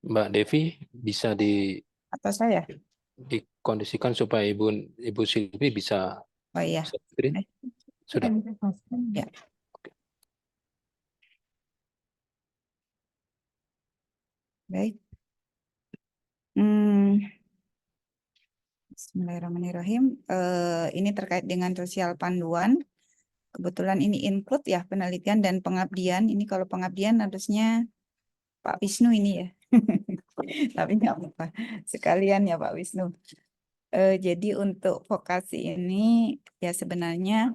Mbak Devi bisa Atau saya? dikondisikan supaya Ibu Silvi bisa Oh iya. screen. Sudah. Ya. Baik. Bismillahirrahmanirrahim. Ini terkait dengan sosial panduan. Kebetulan ini include ya penelitian dan pengabdian. Ini kalau pengabdian harusnya Pak Wisnu ini ya. Tapi nggak apa-apa. Sekalian ya Pak Wisnu. Jadi untuk vokasi ini ya sebenarnya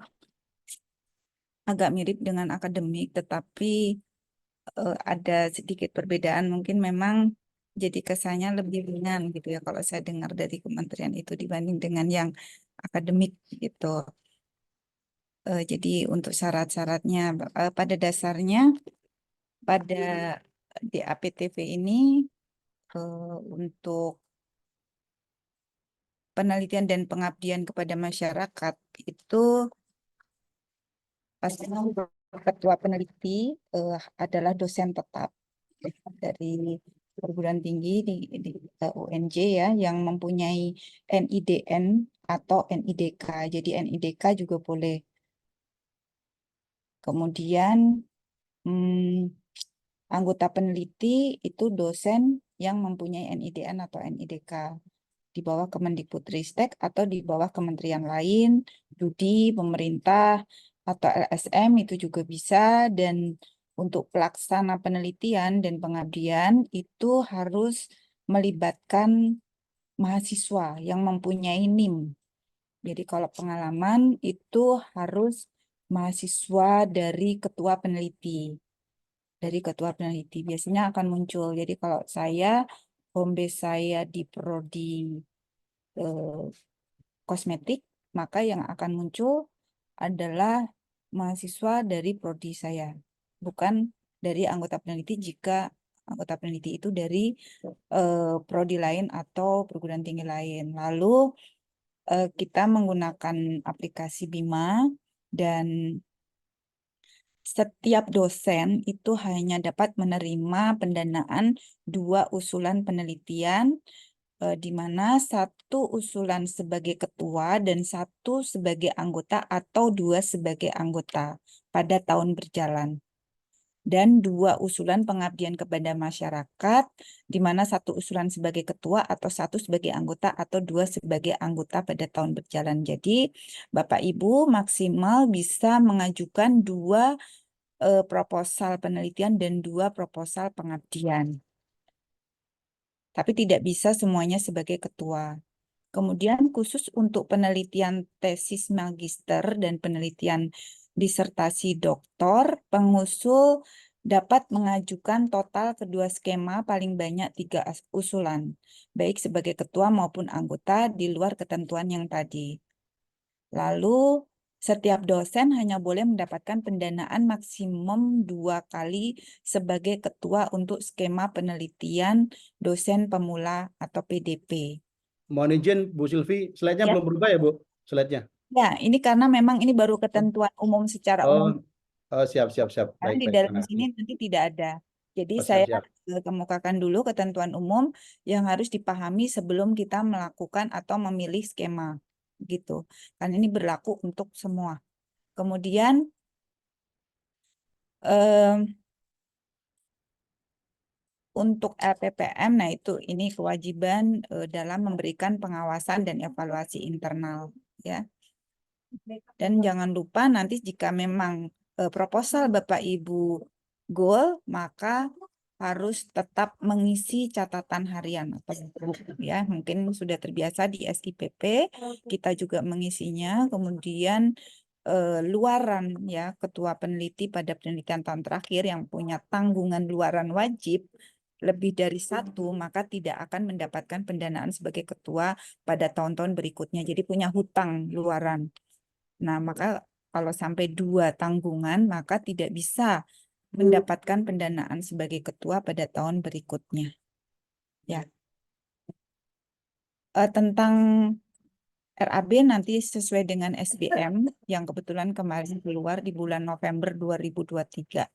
agak mirip dengan akademik, tetapi ada sedikit perbedaan. Mungkin memang jadi kesannya lebih ringan gitu ya kalau saya dengar dari kementerian itu dibanding dengan yang akademik gitu. Jadi untuk syarat-syaratnya pada dasarnya pada DAPTV ini untuk penelitian dan pengabdian kepada masyarakat itu pastinya ketua peneliti adalah dosen tetap dari perguruan tinggi di UNJ ya yang mempunyai NIDN atau NIDK. Jadi NIDK juga boleh. Kemudian anggota peneliti itu dosen yang mempunyai NIDN atau NIDK di bawah Kemendikbudristek atau di bawah kementerian lain, Dudi, pemerintah, atau LSM itu juga bisa. Dan untuk pelaksana penelitian dan pengabdian itu harus melibatkan mahasiswa yang mempunyai NIM. Jadi kalau pengalaman itu harus mahasiswa dari ketua peneliti. Dari ketua peneliti biasanya akan muncul. Jadi kalau saya, home base saya di prodi kosmetik, maka yang akan muncul adalah mahasiswa dari prodi saya, bukan dari anggota peneliti jika anggota peneliti itu dari prodi lain atau perguruan tinggi lain. Lalu kita menggunakan aplikasi Bima dan setiap dosen itu hanya dapat menerima pendanaan 2 usulan penelitian, di mana 1 usulan sebagai ketua dan 1 sebagai anggota atau 2 sebagai anggota pada tahun berjalan. Dan 2 usulan pengabdian kepada masyarakat, di mana 1 usulan sebagai ketua atau 1 sebagai anggota atau 2 sebagai anggota pada tahun berjalan. Jadi Bapak Ibu maksimal bisa mengajukan 2 proposal penelitian dan 2 proposal pengabdian. Tapi tidak bisa semuanya sebagai ketua. Kemudian khusus untuk penelitian tesis magister dan penelitian disertasi doktor, pengusul dapat mengajukan total kedua skema paling banyak 3 usulan, baik sebagai ketua maupun anggota di luar ketentuan yang tadi. Lalu setiap dosen hanya boleh mendapatkan pendanaan maksimum 2 kali sebagai ketua untuk skema penelitian dosen pemula atau PDP. Mohon izin Bu Silvi, slide-nya Ya. belum berubah ya Bu? Slide-nya. Ya, ini karena memang ini baru ketentuan umum secara umum. Siap. Karena Baik, di baik. dalam Makasih. sini nanti tidak ada. Jadi Siap, saya siap. kemukakan dulu ketentuan umum yang harus dipahami sebelum kita melakukan atau memilih skema. Gitu. Karena ini berlaku untuk semua. Kemudian untuk LPPM, nah itu ini kewajiban dalam memberikan pengawasan dan evaluasi internal, ya. Dan jangan lupa nanti jika memang proposal Bapak Ibu goal, maka harus tetap mengisi catatan harian atau ya mungkin sudah terbiasa di SIPP kita juga mengisinya. Kemudian luaran ya ketua peneliti pada penelitian tahun terakhir yang punya tanggungan luaran wajib lebih dari 1, maka tidak akan mendapatkan pendanaan sebagai ketua pada tahun-tahun berikutnya. Jadi punya hutang luaran. Nah, maka kalau sampai 2 tanggungan, maka tidak bisa mendapatkan pendanaan sebagai ketua pada tahun berikutnya. Ya. Tentang RAB nanti sesuai dengan SBM yang kebetulan kemarin keluar di bulan November 2023.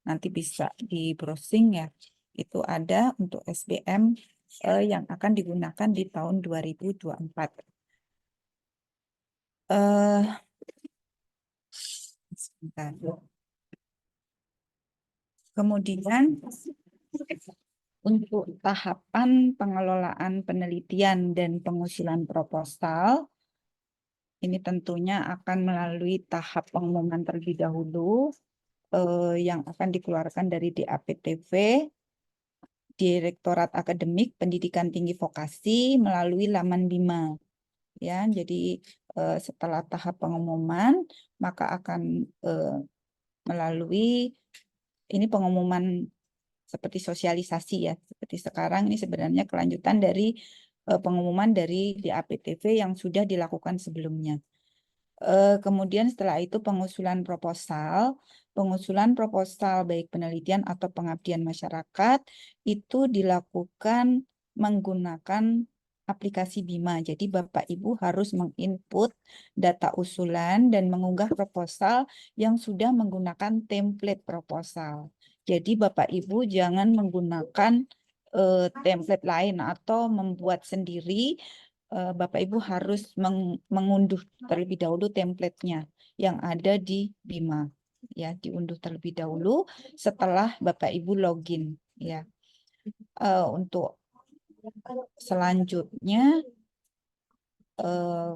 Nanti bisa di browsing ya. itu ada untuk SBM yang akan digunakan di tahun 2024. Sebentar. Kemudian untuk tahapan pengelolaan penelitian dan pengusulan proposal, ini tentunya akan melalui tahap pengumuman terlebih dahulu yang akan dikeluarkan dari DAPTV, Direktorat Akademik Pendidikan Tinggi Vokasi melalui laman Bima. Ya, jadi setelah tahap pengumuman maka akan melalui ini pengumuman seperti sosialisasi ya, seperti sekarang ini sebenarnya kelanjutan dari pengumuman dari DAPTV yang sudah dilakukan sebelumnya. Kemudian setelah itu pengusulan proposal baik penelitian atau pengabdian masyarakat itu dilakukan menggunakan aplikasi Bima. Jadi Bapak Ibu harus menginput data usulan dan mengunggah proposal yang sudah menggunakan template proposal. Jadi Bapak Ibu jangan menggunakan template lain atau membuat sendiri. Bapak Ibu harus mengunduh terlebih dahulu template-nya yang ada di Bima. Ya, diunduh terlebih dahulu setelah Bapak Ibu login. Ya, untuk selanjutnya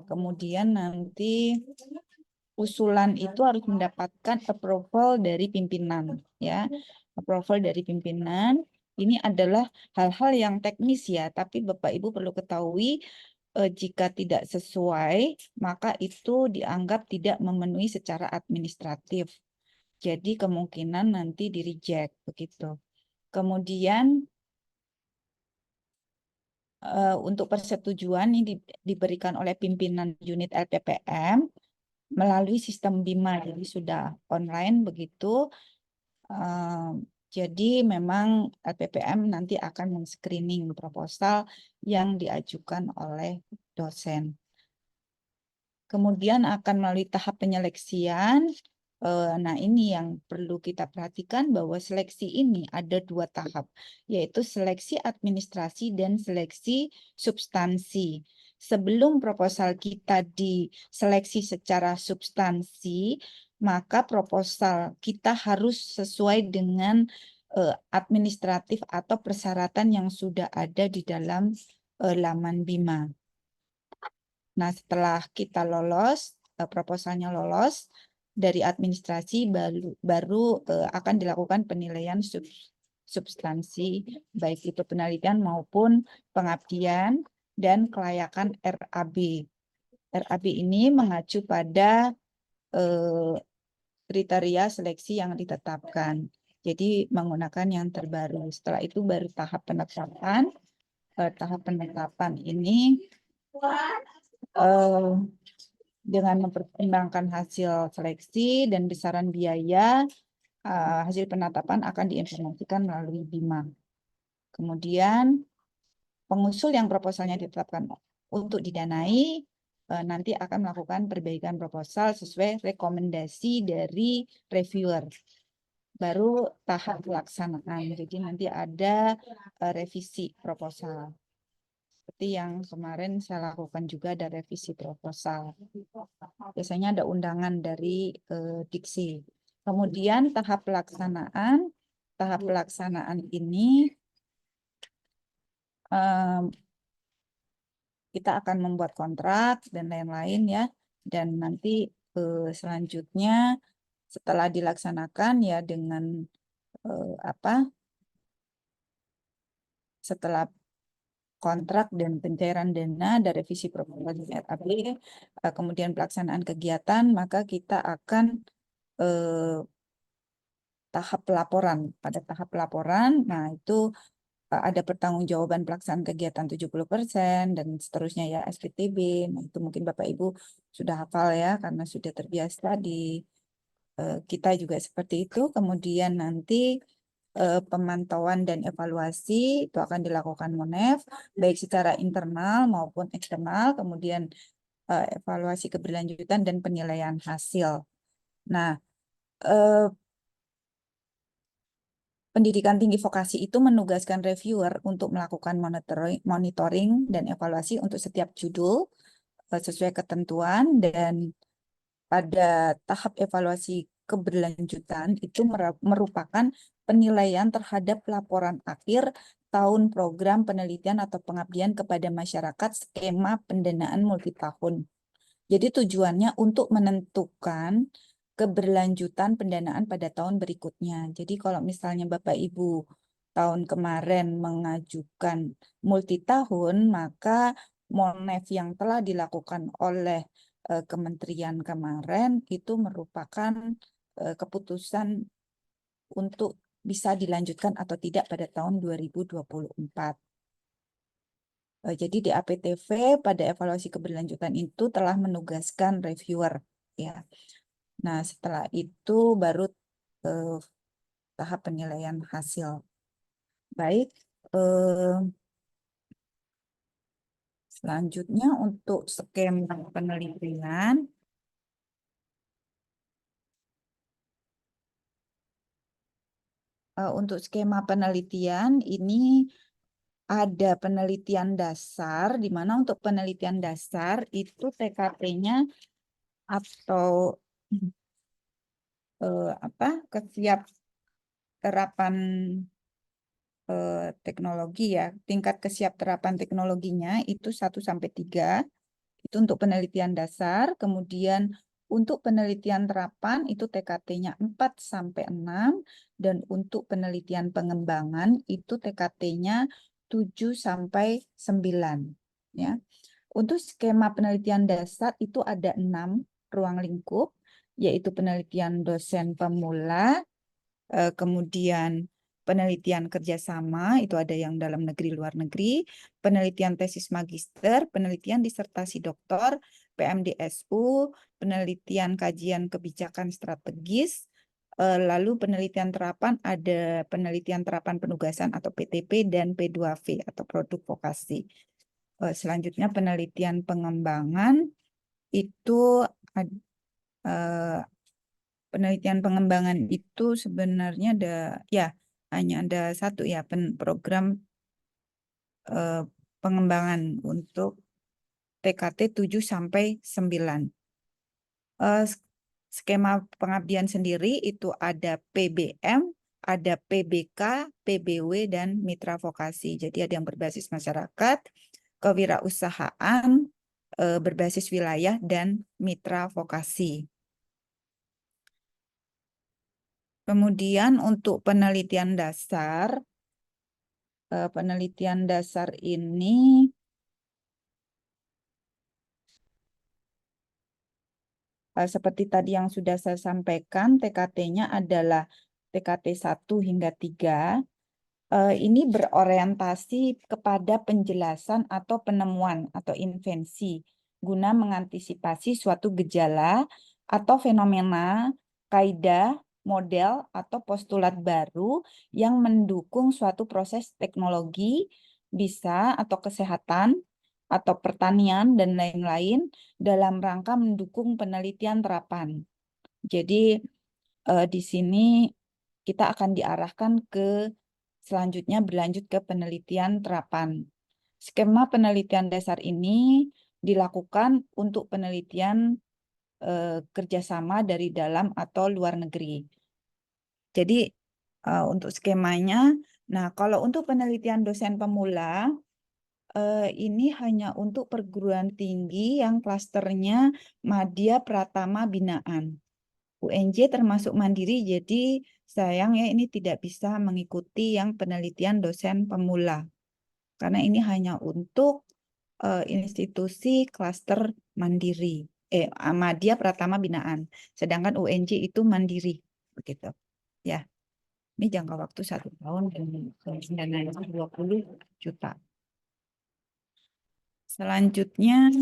kemudian nanti usulan itu harus mendapatkan approval dari pimpinan, ya. Approval dari pimpinan ini adalah hal-hal yang teknis ya, tapi Bapak Ibu perlu ketahui jika tidak sesuai, maka itu dianggap tidak memenuhi secara administratif. Jadi kemungkinan nanti di-reject begitu. Kemudian untuk persetujuan ini diberikan oleh pimpinan unit LPPM melalui sistem Bima, jadi sudah online begitu. Jadi memang LPPM nanti akan men-screening proposal yang diajukan oleh dosen. Kemudian akan melalui tahap penyeleksian. Nah, ini yang perlu kita perhatikan bahwa seleksi ini ada 2 tahap, yaitu seleksi administrasi dan seleksi substansi. Sebelum proposal kita diseleksi secara substansi, maka proposal kita harus sesuai dengan administratif atau persyaratan yang sudah ada di dalam laman Bima. Nah, setelah kita lolos, proposalnya lolos, dari administrasi baru akan dilakukan penilaian substansi, baik itu penelitian maupun pengabdian dan kelayakan RAB. RAB ini mengacu pada kriteria seleksi yang ditetapkan. Jadi menggunakan yang terbaru. Setelah itu baru tahap penetapan. Tahap penetapan ini dengan mempertimbangkan hasil seleksi dan besaran biaya, hasil penetapan akan diinformasikan melalui Bima. Kemudian pengusul yang proposalnya ditetapkan untuk didanai nanti akan melakukan perbaikan proposal sesuai rekomendasi dari reviewer. Baru tahap pelaksanaan. Jadi nanti ada revisi proposal. Seperti yang kemarin saya lakukan juga ada revisi proposal. Biasanya ada undangan dari Diksi. Kemudian tahap pelaksanaan ini kita akan membuat kontrak dan lain-lain ya. Dan nanti selanjutnya setelah dilaksanakan ya dengan setelah kontrak dan pencairan dana dari revisi proposal RAB, kemudian pelaksanaan kegiatan, maka kita akan tahap pelaporan. Pada tahap pelaporan, nah itu ada pertanggungjawaban pelaksanaan kegiatan 70% dan seterusnya ya SPTB. Nah, itu mungkin Bapak Ibu sudah hafal ya karena sudah terbiasa di kita juga seperti itu. Kemudian nanti pemantauan dan evaluasi itu akan dilakukan MONEF baik secara internal maupun eksternal, kemudian evaluasi keberlanjutan dan penilaian hasil. Nah, pendidikan tinggi vokasi itu menugaskan reviewer untuk melakukan monitoring dan evaluasi untuk setiap judul sesuai ketentuan, dan pada tahap evaluasi keberlanjutan itu merupakan penilaian terhadap laporan akhir tahun program penelitian atau pengabdian kepada masyarakat skema pendanaan multitahun. Jadi tujuannya untuk menentukan keberlanjutan pendanaan pada tahun berikutnya. Jadi kalau misalnya Bapak Ibu tahun kemarin mengajukan multitahun, maka Monef yang telah dilakukan oleh kementerian kemarin itu merupakan keputusan untuk bisa dilanjutkan atau tidak pada tahun 2024. Jadi di APTV pada evaluasi keberlanjutan itu telah menugaskan reviewer, ya. Nah, setelah itu baru tahap penilaian hasil. Baik, selanjutnya untuk skema penelitian. Untuk skema penelitian ini ada penelitian dasar, di mana untuk penelitian dasar itu TKP-nya atau kesiap terapan teknologi, ya, tingkat kesiap terapan teknologinya itu 1-3, itu untuk penelitian dasar. Kemudian untuk penelitian terapan itu TKT-nya 4-6, dan untuk penelitian pengembangan itu TKT-nya 7-9, ya. Untuk skema penelitian dasar itu ada 6 ruang lingkup, yaitu penelitian dosen pemula, kemudian penelitian kerjasama, itu ada yang dalam negeri, luar negeri, penelitian tesis magister, penelitian disertasi doktor, PMDSU, penelitian kajian kebijakan strategis, lalu penelitian terapan ada penelitian terapan penugasan atau PTP, dan P2V atau produk vokasi. Selanjutnya penelitian pengembangan itu penelitian pengembangan itu sebenarnya hanya ada satu, ya, program pengembangan untuk TKT 7-9. Skema pengabdian sendiri itu ada PBM, ada PBK, PBW, dan mitra vokasi. Jadi ada yang berbasis masyarakat, kewirausahaan, berbasis wilayah, dan mitra vokasi. Kemudian untuk penelitian dasar ini seperti tadi yang sudah saya sampaikan, TKT-nya adalah TKT 1-3. Ini berorientasi kepada penjelasan atau penemuan atau invensi guna mengantisipasi suatu gejala atau fenomena, kaidah, model, atau postulat baru yang mendukung suatu proses teknologi, bisa atau kesehatan, atau pertanian, dan lain-lain dalam rangka mendukung penelitian terapan. Jadi di sini kita akan diarahkan ke selanjutnya berlanjut ke penelitian terapan. Skema penelitian dasar ini dilakukan untuk penelitian kerjasama dari dalam atau luar negeri. Jadi untuk skemanya, nah kalau untuk penelitian dosen pemula, ini hanya untuk perguruan tinggi yang klasternya Madya Pratama Binaan. UNJ termasuk mandiri, jadi sayang ya ini tidak bisa mengikuti yang penelitian dosen pemula. Karena ini hanya untuk institusi klaster mandiri. Madya Pratama Binaan. Sedangkan UNJ itu mandiri. Begitu. Ya. Ini jangka waktu 1 tahun dan dananya 20 juta. Selanjutnya,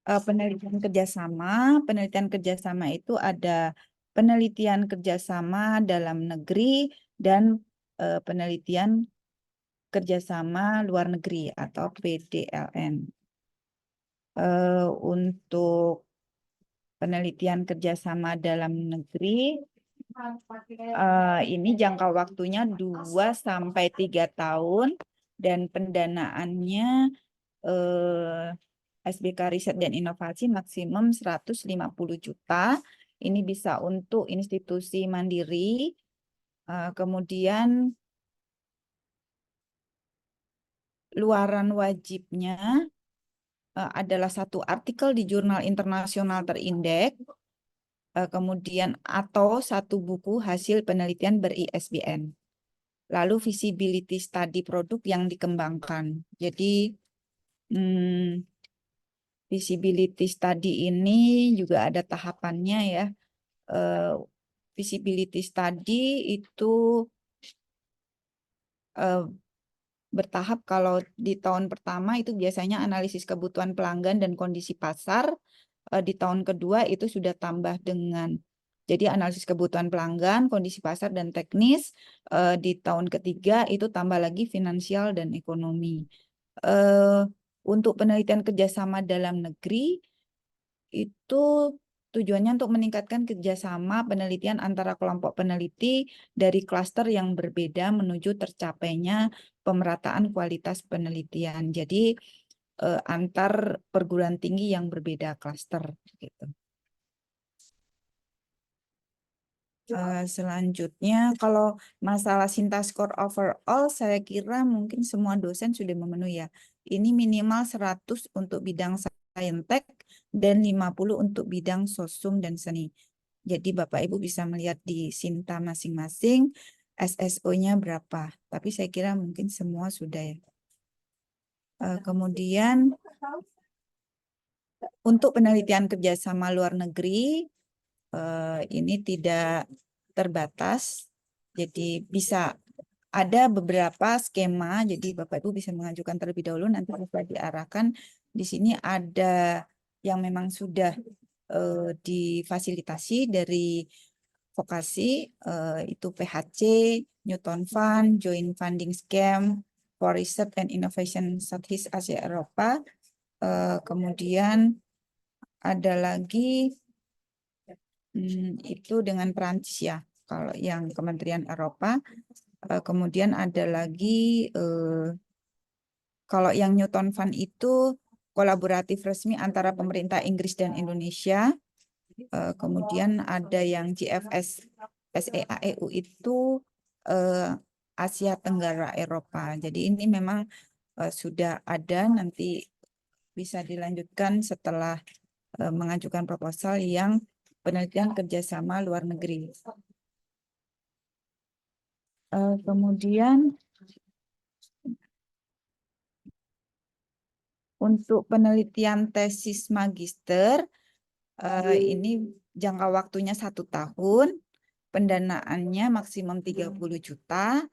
penelitian kerjasama. Penelitian kerjasama itu ada penelitian kerjasama dalam negeri dan penelitian kerjasama luar negeri atau PDLN. Untuk penelitian kerjasama dalam negeri Ini jangka waktunya 2 sampai 3 tahun dan pendanaannya SBK Riset dan Inovasi maksimum 150 juta. Ini bisa untuk institusi mandiri. Kemudian luaran wajibnya adalah 1 artikel di jurnal internasional terindeks, kemudian atau 1 buku hasil penelitian ber-ISBN. Lalu visibility study produk yang dikembangkan. Jadi visibility study ini juga ada tahapannya ya. Visibility study itu bertahap. Kalau di tahun pertama itu biasanya analisis kebutuhan pelanggan dan kondisi pasar. Di tahun kedua itu sudah tambah dengan jadi analisis kebutuhan pelanggan, kondisi pasar dan teknis. Di tahun ketiga itu tambah lagi finansial dan ekonomi. Untuk penelitian kerjasama dalam negeri itu tujuannya untuk meningkatkan kerjasama penelitian antara kelompok peneliti dari klaster yang berbeda menuju tercapainya pemerataan kualitas penelitian. Jadi antar perguruan tinggi yang berbeda klaster gitu. Selanjutnya, kalau masalah Sinta Score overall, saya kira mungkin semua dosen sudah memenuhi ya. Ini minimal 100 untuk bidang saintek dan 50 untuk bidang sosum dan seni. Jadi Bapak Ibu bisa melihat di Sinta masing-masing SSO-nya berapa. Tapi saya kira mungkin semua sudah ya. Kemudian untuk penelitian kerjasama luar negeri, ini tidak terbatas, jadi bisa ada beberapa skema, jadi Bapak Ibu bisa mengajukan terlebih dahulu, nanti bisa diarahkan. Di sini ada yang memang sudah difasilitasi dari vokasi, itu PHC, Newton Fund, Joint Funding Scheme for Research and Innovation Southeast Asia Eropa. Kemudian ada lagi itu dengan Perancis ya, kalau yang Kementerian Eropa. Kemudian ada lagi kalau yang Newton Fund itu kolaboratif resmi antara pemerintah Inggris dan Indonesia. Kemudian ada yang GFS SEAEU itu Asia Tenggara Eropa. Jadi ini memang sudah ada, nanti bisa dilanjutkan setelah mengajukan proposal yang penelitian kerjasama luar negeri. Kemudian untuk penelitian tesis magister, ini jangka waktunya 1 tahun, pendanaannya maksimum 30 juta,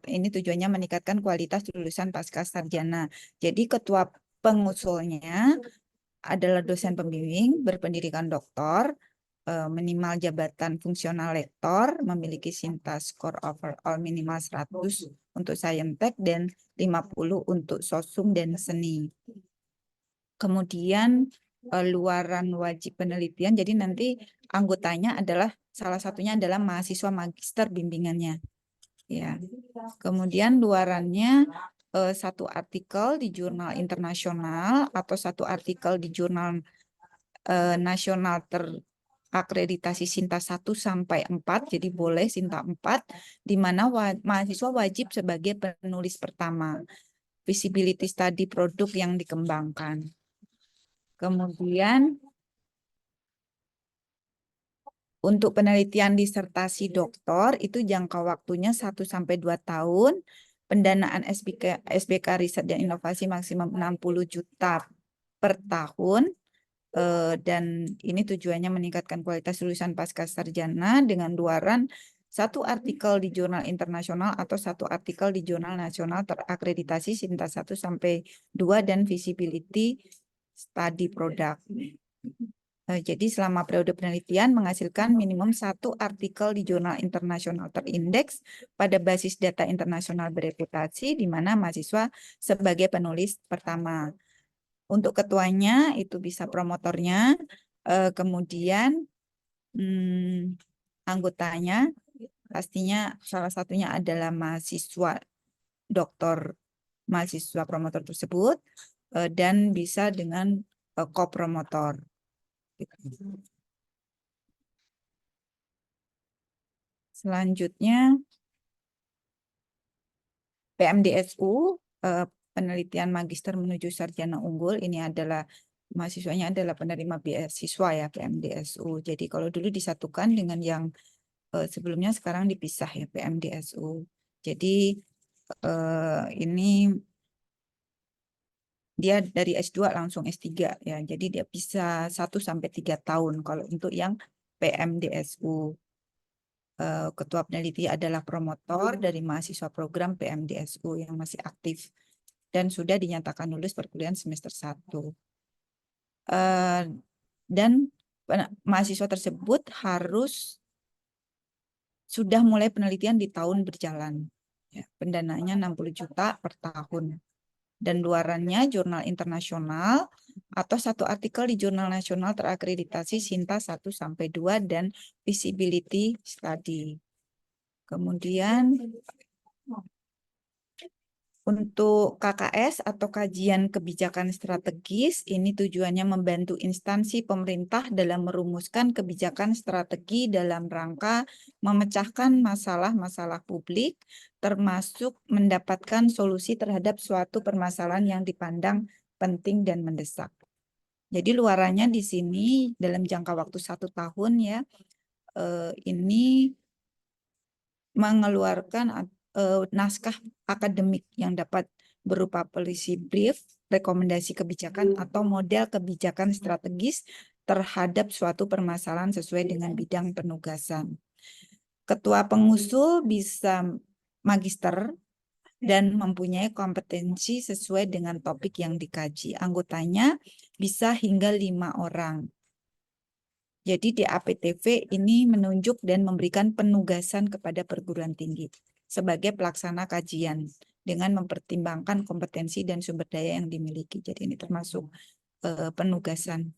ini tujuannya meningkatkan kualitas lulusan pasca sarjana. Jadi ketua pengusulnya adalah dosen pembimbing berpendidikan doktor, minimal jabatan fungsional lektor, memiliki Sinta Score overall minimal 100 untuk saintek dan 50 untuk sosum dan seni. Kemudian luaran wajib penelitian, jadi nanti anggotanya adalah salah satunya adalah mahasiswa magister bimbingannya. Ya. Kemudian luarannya 1 artikel di jurnal internasional atau 1 artikel di jurnal nasional terakreditasi Sinta 1 sampai 4, jadi boleh Sinta 4, di mana mahasiswa wajib sebagai penulis pertama. Visibility study produk yang dikembangkan. Kemudian untuk penelitian disertasi doktor itu jangka waktunya 1 sampai 2 tahun, pendanaan SBK Riset dan Inovasi maksimum 60 juta per tahun. Dan ini tujuannya meningkatkan kualitas lulusan pasca sarjana dengan luaran 1 artikel di jurnal internasional atau 1 artikel di jurnal nasional terakreditasi Sinta 1 sampai 2 dan visibility study produk. Jadi selama periode penelitian menghasilkan minimum 1 artikel di jurnal internasional terindeks pada basis data internasional bereputasi di mana mahasiswa sebagai penulis pertama. Untuk ketuanya itu bisa promotornya, kemudian Anggotanya pastinya salah satunya adalah mahasiswa mahasiswa promotor tersebut, dan bisa dengan kopromotor. Selanjutnya PMDSU, penelitian magister menuju sarjana unggul, ini adalah mahasiswanya adalah penerima beasiswa ya PMDSU. Jadi kalau dulu disatukan dengan yang sebelumnya, sekarang dipisah ya PMDSU. Jadi ini dia dari S2 langsung S3 ya. Jadi dia bisa 1-3 tahun kalau untuk yang PMDSU. Ketua peneliti adalah promotor dari mahasiswa program PMDSU yang masih aktif dan sudah dinyatakan lulus perkuliahan semester 1. Dan mahasiswa tersebut harus sudah mulai penelitian di tahun berjalan. Ya, pendanaannya 60 juta per tahun. Dan luarannya jurnal internasional atau satu artikel di jurnal nasional terakreditasi SINTA 1-2 dan feasibility study. Kemudian untuk KKS atau kajian kebijakan strategis, ini tujuannya membantu instansi pemerintah dalam merumuskan kebijakan strategi dalam rangka memecahkan masalah-masalah publik, termasuk mendapatkan solusi terhadap suatu permasalahan yang dipandang penting dan mendesak. Jadi luarannya di sini dalam jangka waktu 1 tahun ya, ini mengeluarkan naskah akademik yang dapat berupa policy brief, rekomendasi kebijakan, atau model kebijakan strategis terhadap suatu permasalahan sesuai dengan bidang penugasan. Ketua pengusul bisa magister dan mempunyai kompetensi sesuai dengan topik yang dikaji. Anggotanya bisa hingga 5 orang. Jadi di APTV ini menunjuk dan memberikan penugasan kepada perguruan tinggi sebagai pelaksana kajian dengan mempertimbangkan kompetensi dan sumber daya yang dimiliki. Jadi ini termasuk penugasan.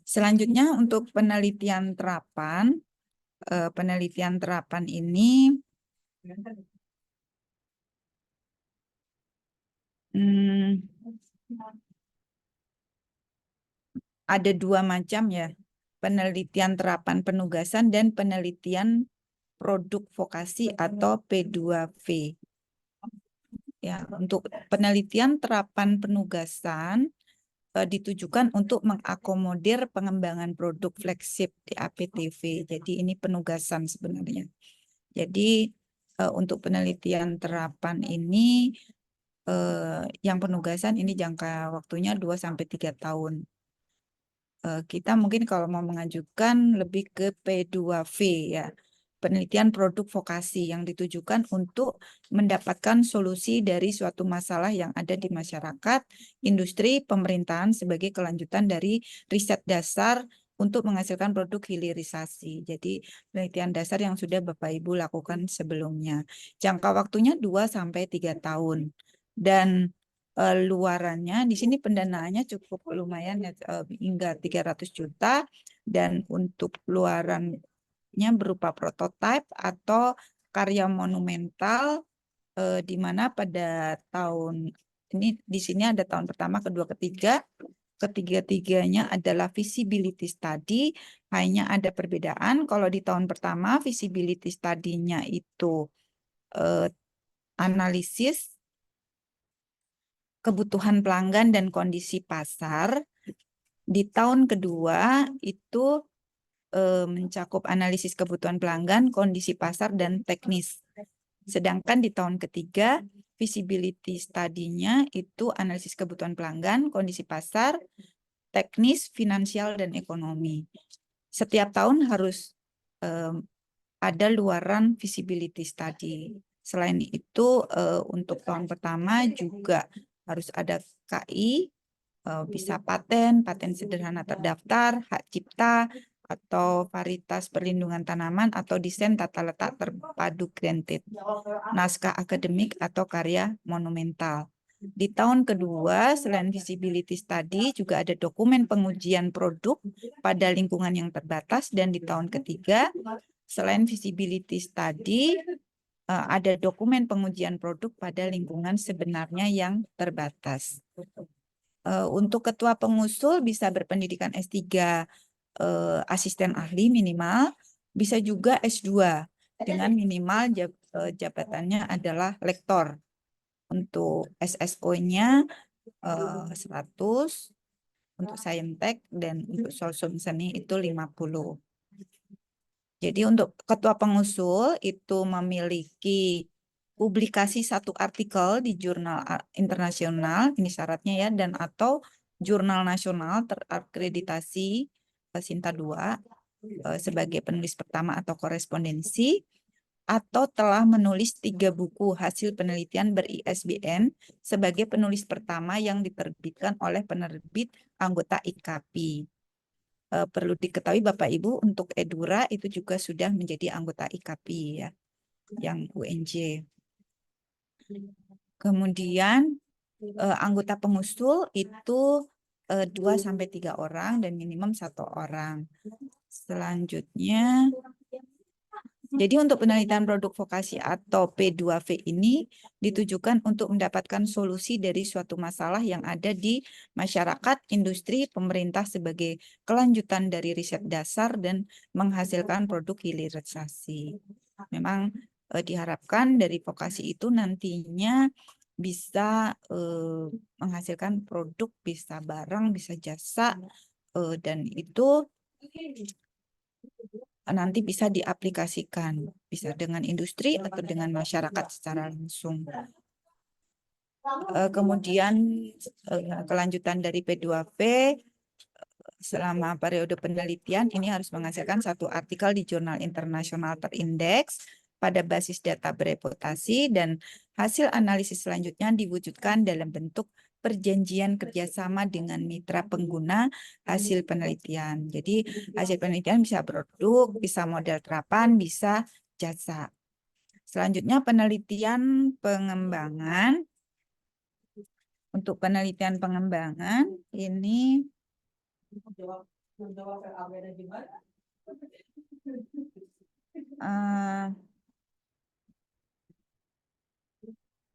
Selanjutnya untuk penelitian terapan ini ada 2 macam ya. Penelitian terapan penugasan dan penelitian produk vokasi atau P2V. Ya, untuk penelitian terapan penugasan ditujukan untuk mengakomodir pengembangan produk flagship di APTV. Jadi ini penugasan sebenarnya. Jadi untuk penelitian terapan ini yang penugasan ini jangka waktunya 2-3 tahun. Kita mungkin kalau mau mengajukan lebih ke P2V ya, penelitian produk vokasi yang ditujukan untuk mendapatkan solusi dari suatu masalah yang ada di masyarakat, industri, pemerintahan sebagai kelanjutan dari riset dasar untuk menghasilkan produk hilirisasi. Jadi penelitian dasar yang sudah Bapak Ibu lakukan sebelumnya. Jangka waktunya 2-3 tahun. Dan luarannya di sini pendanaannya cukup lumayan ya, hingga 300 juta, dan untuk luarannya berupa prototipe atau karya monumental, di mana pada tahun ini di sini ada tahun pertama, kedua, ketiga. Ketiga-tiganya adalah feasibility study, hanya ada perbedaan. Kalau di tahun pertama feasibility study-nya itu analisis kebutuhan pelanggan dan kondisi pasar. Di tahun kedua itu mencakup analisis kebutuhan pelanggan, kondisi pasar, dan teknis. Sedangkan di tahun ketiga, feasibility study-nya itu analisis kebutuhan pelanggan, kondisi pasar, teknis, finansial, dan ekonomi. Setiap tahun harus ada luaran feasibility study. Selain itu, untuk tahun pertama juga harus ada KI, bisa paten sederhana terdaftar, hak cipta, atau varietas perlindungan tanaman, atau desain tata letak terpadu granted, naskah akademik atau karya monumental. Di tahun kedua, selain visibility study, juga ada dokumen pengujian produk pada lingkungan yang terbatas. Dan di tahun ketiga, selain visibility study, ada dokumen pengujian produk pada lingkungan sebenarnya yang terbatas. Untuk ketua pengusul bisa berpendidikan S3 asisten ahli minimal, bisa juga S2 dengan minimal jabatannya adalah lektor. Untuk SSO-nya 100, untuk Saintek dan untuk Sosum Seni itu 50. Jadi untuk ketua pengusul itu memiliki publikasi 1 artikel di jurnal internasional, ini syaratnya ya, dan atau jurnal nasional terakreditasi Sinta 2 sebagai penulis pertama atau korespondensi, atau telah menulis 3 buku hasil penelitian ber-ISBN sebagai penulis pertama yang diterbitkan oleh penerbit anggota IKAPI. Perlu diketahui Bapak Ibu, untuk Edura itu juga sudah menjadi anggota IKAPI ya, yang UNJ. Kemudian anggota pengusul itu 2-3 orang dan minimum 1 orang. Selanjutnya, jadi untuk penelitian produk vokasi atau P2V ini ditujukan untuk mendapatkan solusi dari suatu masalah yang ada di masyarakat, industri, pemerintah sebagai kelanjutan dari riset dasar dan menghasilkan produk hilirisasi. Memang diharapkan dari vokasi itu nantinya bisa menghasilkan produk, bisa barang, bisa jasa, dan itu nanti bisa diaplikasikan, bisa dengan industri atau dengan masyarakat secara langsung. Kemudian kelanjutan dari P2P selama periode penelitian ini harus menghasilkan 1 artikel di jurnal internasional terindeks pada basis data bereputasi, dan hasil analisis selanjutnya diwujudkan dalam bentuk perjanjian kerjasama dengan mitra pengguna hasil penelitian. Jadi hasil penelitian bisa produk, bisa model terapan, bisa jasa. Selanjutnya penelitian pengembangan. Untuk penelitian pengembangan ini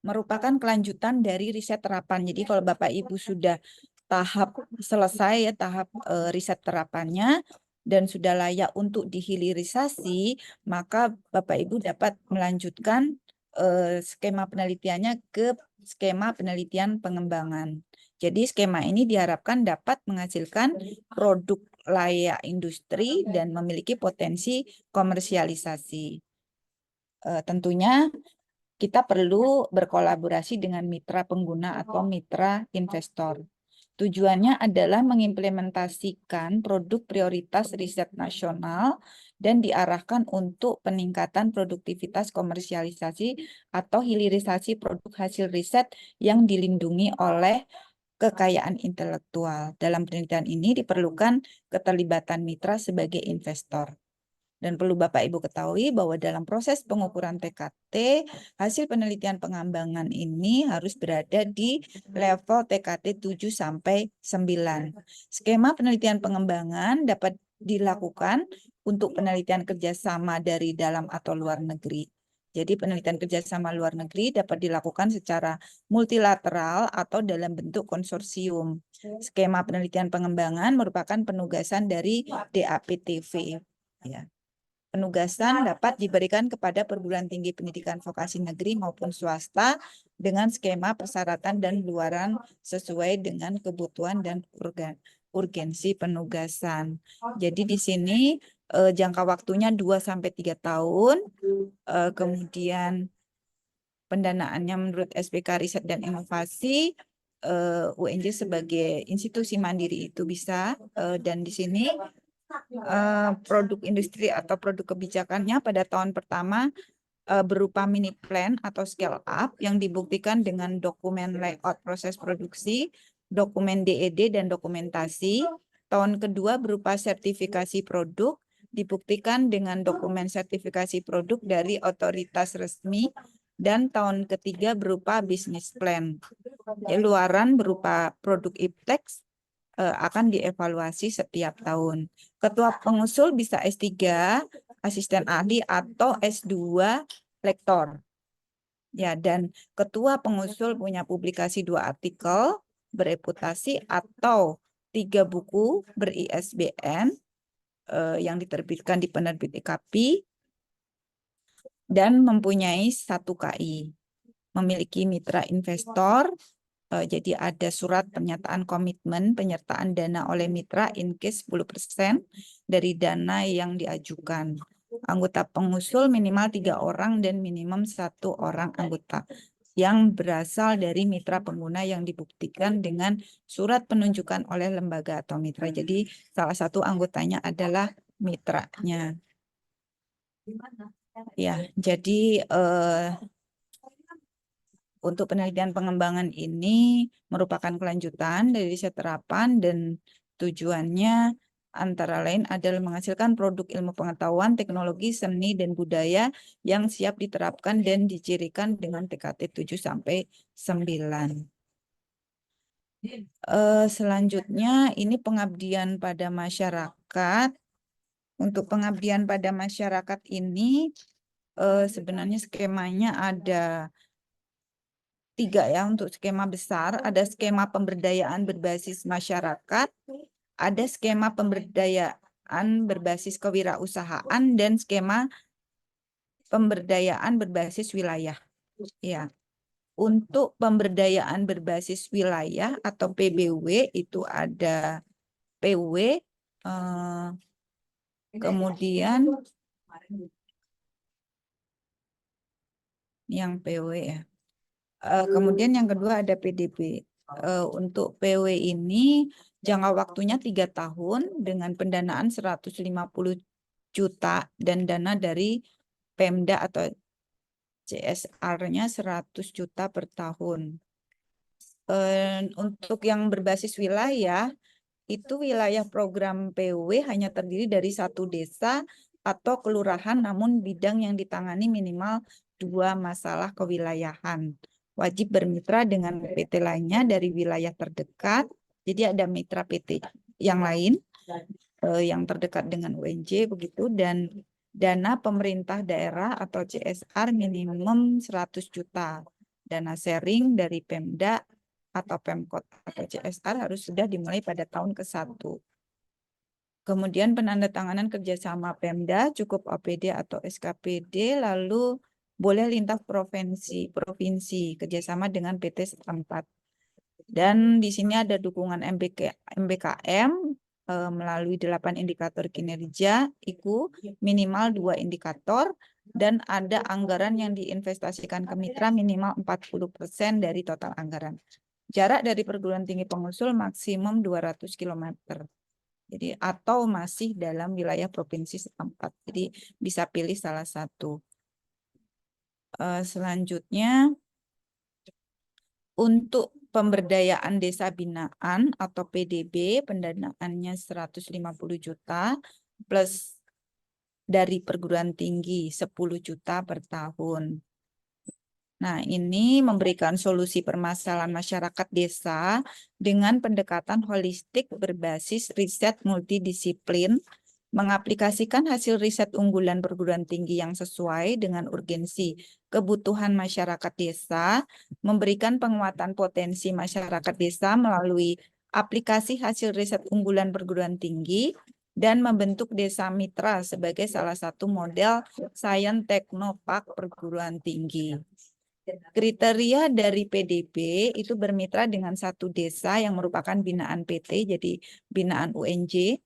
merupakan kelanjutan dari riset terapan. Jadi kalau Bapak Ibu sudah tahap selesai ya, tahap riset terapannya dan sudah layak untuk dihilirisasi, maka Bapak Ibu dapat melanjutkan skema penelitiannya ke skema penelitian pengembangan. Jadi skema ini diharapkan dapat menghasilkan produk layak industri dan memiliki potensi komersialisasi. Tentunya kita perlu berkolaborasi dengan mitra pengguna atau mitra investor. Tujuannya adalah mengimplementasikan produk prioritas riset nasional dan diarahkan untuk peningkatan produktivitas komersialisasi atau hilirisasi produk hasil riset yang dilindungi oleh kekayaan intelektual. Dalam penelitian ini diperlukan keterlibatan mitra sebagai investor. Dan perlu Bapak Ibu ketahui bahwa dalam proses pengukuran TKT, hasil penelitian pengembangan ini harus berada di level TKT 7-9. Skema penelitian pengembangan dapat dilakukan untuk penelitian kerjasama dari dalam atau luar negeri. Jadi penelitian kerjasama luar negeri dapat dilakukan secara multilateral atau dalam bentuk konsorsium. Skema penelitian pengembangan merupakan penugasan dari DAPTV. Ya. Penugasan dapat diberikan kepada perguruan tinggi pendidikan vokasi negeri maupun swasta dengan skema persyaratan dan luaran sesuai dengan kebutuhan dan urgensi penugasan. Jadi di sini jangka waktunya 2-3 tahun, kemudian pendanaannya menurut SPK Riset dan Inovasi, UNJ sebagai institusi mandiri itu bisa, dan di sini produk industri atau produk kebijakannya pada tahun pertama berupa mini plan atau scale up yang dibuktikan dengan dokumen layout proses produksi, dokumen DED dan dokumentasi. Tahun kedua berupa sertifikasi produk, dibuktikan dengan dokumen sertifikasi produk dari otoritas resmi, dan tahun ketiga berupa bisnis plan. Ya, luaran berupa produk IPTEX akan dievaluasi setiap tahun. Ketua pengusul bisa S3, asisten ahli, atau S2 lektor. Ya, dan ketua pengusul punya publikasi 2 artikel bereputasi atau 3 buku ber-ISBN yang diterbitkan di penerbit IKP dan mempunyai 1 KI. Memiliki mitra investor, jadi ada surat pernyataan komitmen penyertaan dana oleh mitra in case 10% dari dana yang diajukan. Anggota pengusul minimal 3 orang dan minimum 1 orang anggota yang berasal dari mitra pengguna yang dibuktikan dengan surat penunjukan oleh lembaga atau mitra. Jadi salah satu anggotanya adalah mitranya. Ya, jadi untuk penelitian pengembangan ini merupakan kelanjutan dari riset terapan dan tujuannya antara lain adalah menghasilkan produk ilmu pengetahuan, teknologi, seni, dan budaya yang siap diterapkan dan dicirikan dengan TKT 7-9. Selanjutnya ini pengabdian pada masyarakat. Untuk pengabdian pada masyarakat ini sebenarnya skemanya ada 3 ya untuk skema besar. Ada skema pemberdayaan berbasis masyarakat, ada skema pemberdayaan berbasis kewirausahaan, dan skema pemberdayaan berbasis wilayah. Ya. Untuk pemberdayaan berbasis wilayah atau PBW itu ada PW, kemudian yang PW ya. Kemudian yang kedua ada PDB. Untuk PW ini jangka waktunya 3 tahun dengan pendanaan 150 juta dan dana dari Pemda atau CSR-nya 100 juta per tahun. Untuk yang berbasis wilayah, itu wilayah program PW hanya terdiri dari 1 desa atau kelurahan, namun bidang yang ditangani minimal 2 masalah kewilayahan. Wajib bermitra dengan PT lainnya dari wilayah terdekat. Jadi ada mitra PT yang lain yang terdekat dengan UNJ begitu, dan dana pemerintah daerah atau CSR minimum 100 juta. Dana sharing dari Pemda atau Pemkot atau CSR harus sudah dimulai pada tahun ke-1. Kemudian penandatanganan kerjasama Pemda cukup OPD atau SKPD, lalu boleh lintas provinsi kerjasama dengan PT setempat. Dan di sini ada dukungan MBKM melalui 8 indikator kinerja IKU, minimal 2 indikator, dan ada anggaran yang diinvestasikan ke mitra minimal 40% dari total anggaran. Jarak dari perguruan tinggi pengusul maksimum 200 km. Jadi atau masih dalam wilayah provinsi setempat. Jadi bisa pilih salah satu. Selanjutnya untuk pemberdayaan desa binaan atau PDB, pendanaannya 150 juta plus dari perguruan tinggi 10 juta per tahun. Nah, ini memberikan solusi permasalahan masyarakat desa dengan pendekatan holistik berbasis riset multidisiplin, mengaplikasikan hasil riset unggulan perguruan tinggi yang sesuai dengan urgensi kebutuhan masyarakat desa, memberikan penguatan potensi masyarakat desa melalui aplikasi hasil riset unggulan perguruan tinggi, dan membentuk desa mitra sebagai salah satu model Science Teknopark perguruan tinggi. Kriteria dari PDB itu bermitra dengan 1 desa yang merupakan binaan PT, jadi binaan UNJ,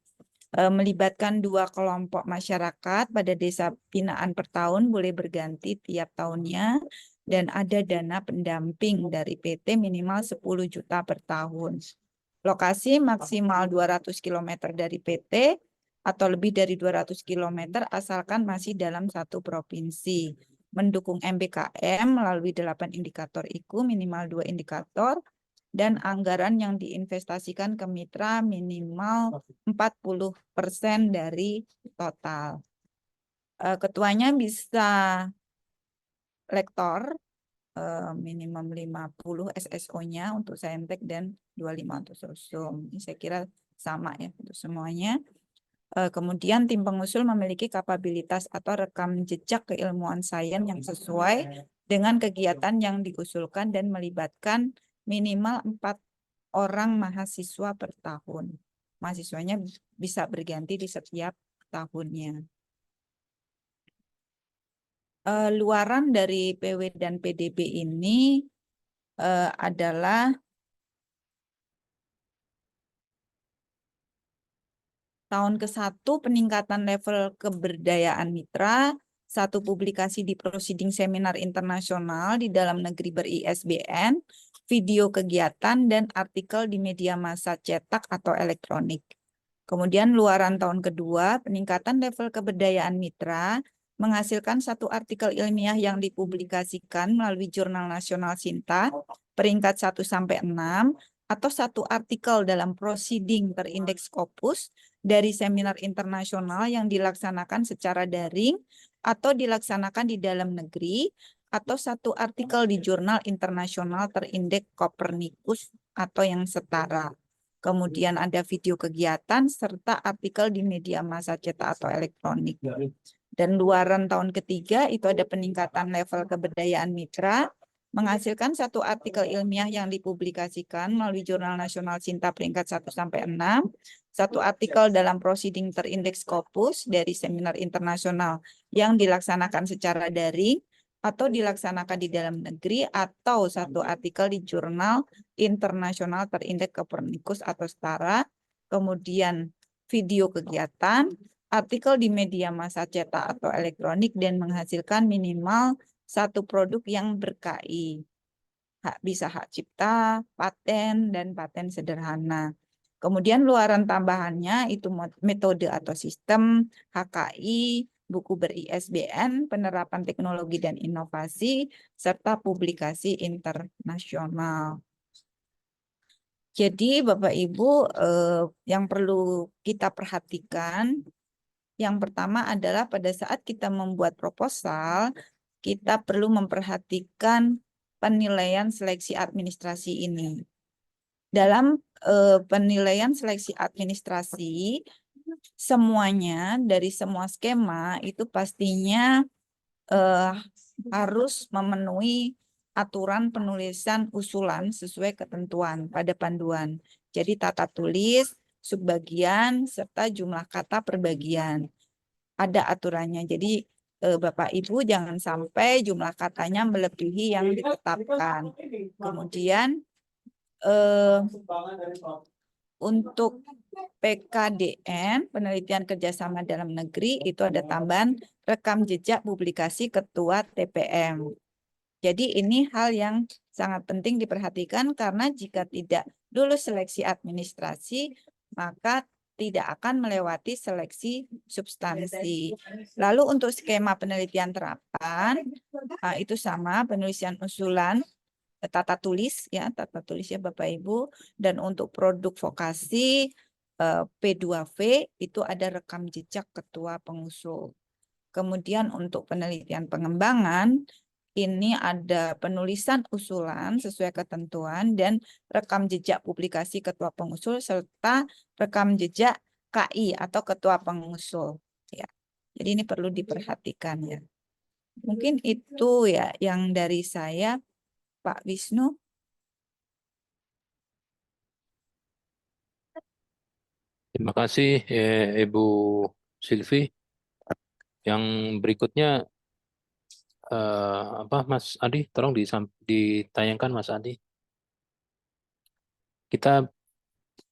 melibatkan 2 kelompok masyarakat pada desa binaan per tahun, boleh berganti tiap tahunnya, dan ada dana pendamping dari PT minimal 10 juta per tahun. Lokasi maksimal 200 km dari PT atau lebih dari 200 km asalkan masih dalam 1 provinsi. Mendukung MBKM melalui 8 indikator IKU, minimal 2 indikator, dan anggaran yang diinvestasikan ke mitra minimal 40% dari total. Ketuanya bisa lektor minimum 50 SSO-nya untuk Saintek dan 25 untuk Sosum. Ini saya kira sama ya untuk semuanya. Kemudian tim pengusul memiliki kapabilitas atau rekam jejak keilmuan sains yang sesuai dengan kegiatan yang diusulkan dan melibatkan minimal 4 orang mahasiswa per tahun. Mahasiswanya bisa berganti di setiap tahunnya. Luaran dari PW dan PDB ini adalah tahun ke-1 peningkatan level keberdayaan mitra, 1 publikasi di proceeding seminar internasional di dalam negeri ber-ISBN, video kegiatan, dan artikel di media massa cetak atau elektronik. Kemudian luaran tahun kedua, peningkatan level keberdayaan mitra, menghasilkan 1 artikel ilmiah yang dipublikasikan melalui Jurnal Nasional Sinta, peringkat 1-6, atau 1 artikel dalam proceeding terindeks Scopus dari seminar internasional yang dilaksanakan secara daring atau dilaksanakan di dalam negeri, atau 1 artikel di jurnal internasional terindeks Copernicus atau yang setara. Kemudian ada video kegiatan serta artikel di media massa cetak atau elektronik. Dan luaran tahun ketiga itu ada peningkatan level keberdayaan mitra, menghasilkan 1 artikel ilmiah yang dipublikasikan melalui Jurnal Nasional Sinta peringkat 1-6, 1 artikel dalam proceeding terindeks Scopus dari seminar internasional yang dilaksanakan secara daring atau dilaksanakan di dalam negeri, atau 1 artikel di jurnal internasional terindeks Copernicus atau setara, kemudian video kegiatan, artikel di media massa cetak atau elektronik, dan menghasilkan minimal 1 produk yang ber-KI. Bisa hak cipta, paten, dan paten sederhana. Kemudian luaran tambahannya itu metode atau sistem, HKI, buku ber-ISBN, penerapan teknologi dan inovasi, serta publikasi internasional. Jadi Bapak Ibu, yang perlu kita perhatikan, yang pertama adalah pada saat kita membuat proposal, kita perlu memperhatikan penilaian seleksi administrasi ini. Dalam penilaian seleksi administrasi, semuanya dari semua skema itu pastinya harus memenuhi aturan penulisan usulan sesuai ketentuan pada panduan. Jadi tata tulis, subbagian, serta jumlah kata per bagian. Ada aturannya. Jadi Bapak Ibu jangan sampai jumlah katanya melebihi yang ditetapkan. Kemudian untuk PKDN, penelitian kerjasama dalam negeri, itu ada tambahan rekam jejak publikasi ketua TPM. Jadi ini hal yang sangat penting diperhatikan, karena jika tidak lulus seleksi administrasi, maka tidak akan melewati seleksi substansi. Lalu untuk skema penelitian terapan, itu sama, penulisan usulan, tata tulis ya Bapak Ibu, dan untuk produk vokasi P2V itu ada rekam jejak ketua pengusul. Kemudian untuk penelitian pengembangan ini ada penulisan usulan sesuai ketentuan dan rekam jejak publikasi ketua pengusul serta rekam jejak KI atau ketua pengusul ya. Jadi ini perlu diperhatikan ya. Mungkin itu ya yang dari saya, Pak Wisnu. Terima kasih Ibu Silvi. Yang berikutnya apa Mas Adi? Tolong ditayangkan Mas Adi. Kita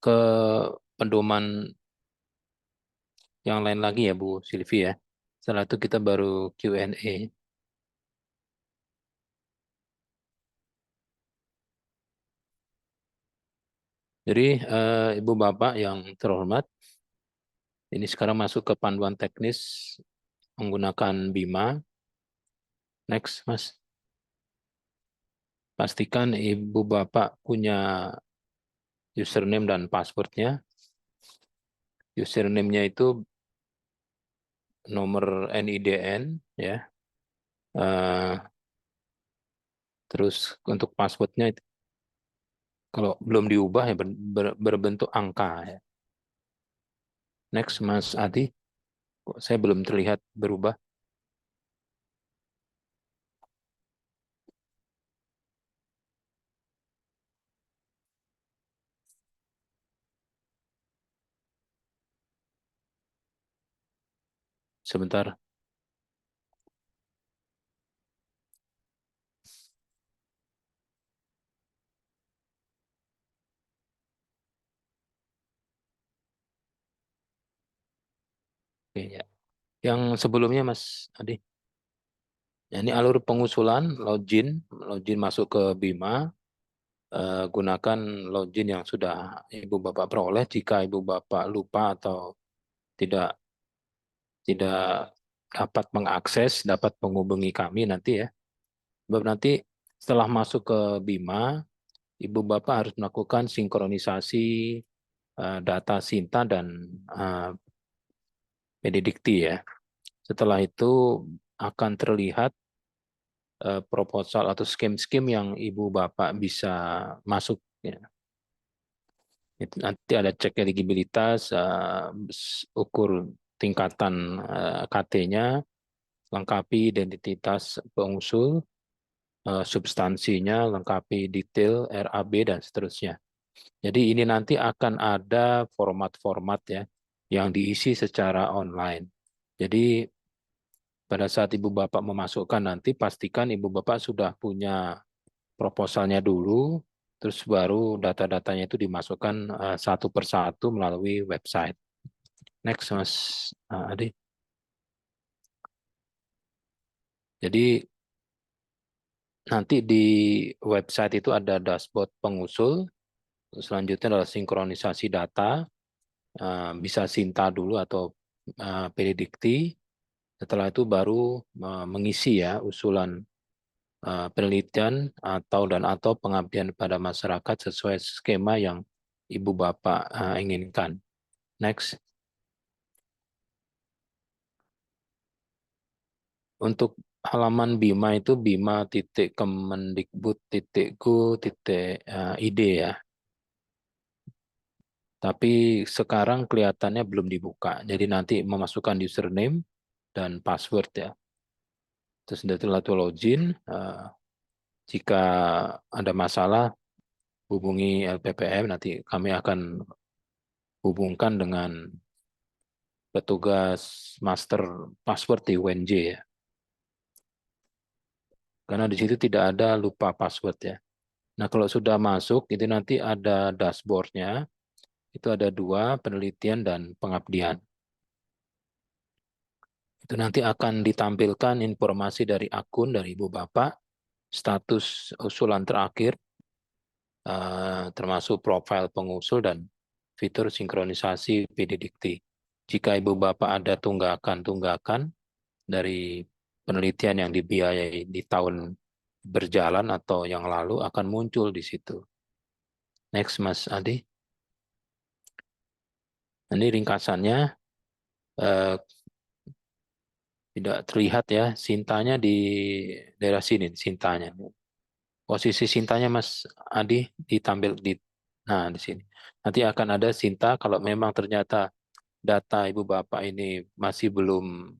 ke pedoman yang lain lagi ya Bu Silvi ya. Setelah itu kita baru Q&A. Jadi Ibu Bapak yang terhormat, ini sekarang masuk ke panduan teknis menggunakan BIMA. Next, Mas. Pastikan Ibu Bapak punya username dan passwordnya. Username-nya itu nomor NIDN ya. Terus untuk passwordnya itu, kalau belum diubah ya berbentuk angka ya. Next, Mas Adi. Kok saya belum terlihat berubah. Sebentar. Oke, ya. Yang sebelumnya Mas Adi. Ya, ini alur pengusulan login masuk ke Bima. Gunakan login yang sudah Ibu Bapak peroleh. Jika Ibu Bapak lupa atau tidak dapat mengakses, dapat menghubungi kami nanti ya. Sebab nanti setelah masuk ke Bima, Ibu Bapak harus melakukan sinkronisasi data Sinta dan PDDikti ya. Setelah itu akan terlihat proposal atau skim-skim yang Ibu Bapak bisa masuk ya. Itu nanti ada cek eligibilitas, ukur tingkatan KT-nya, lengkapi identitas pengusul, substansinya, lengkapi detail RAB dan seterusnya. Jadi ini nanti akan ada format-format ya yang diisi secara online. Jadi pada saat Ibu Bapak memasukkan nanti pastikan Ibu Bapak sudah punya proposalnya dulu, terus baru data-datanya itu dimasukkan satu persatu melalui website. Next, Mas Adi. Jadi nanti di website itu ada dashboard pengusul, selanjutnya adalah sinkronisasi data, bisa Sinta dulu atau PDDikti. Setelah itu baru mengisi ya usulan penelitian atau pengabdian pada masyarakat sesuai skema yang Ibu Bapak inginkan. Next. Untuk halaman Bima itu bima.kemendikbud.go.id ya. Tapi sekarang kelihatannya belum dibuka. Jadi nanti memasukkan username dan password ya. Terus setelah itu login. Jika ada masalah, hubungi LPPM. Nanti kami akan hubungkan dengan petugas master password di UNJ ya. Karena di situ tidak ada lupa password ya. Nah kalau sudah masuk, itu nanti ada dashboardnya. Itu ada 2, penelitian dan pengabdian. Itu nanti akan ditampilkan informasi dari akun dari Ibu Bapak, status usulan terakhir, termasuk profil pengusul dan fitur sinkronisasi PDDikti. Jika Ibu Bapak ada tunggakan-tunggakan dari penelitian yang dibiayai di tahun berjalan atau yang lalu akan muncul di situ. Next, Mas Adi. Ini ringkasannya. Tidak terlihat ya, Sintanya di daerah sini, Sintanya. Posisi Sintanya Mas Adi ditampil nah di sini. Nanti akan ada Sinta kalau memang ternyata data Ibu Bapak ini masih belum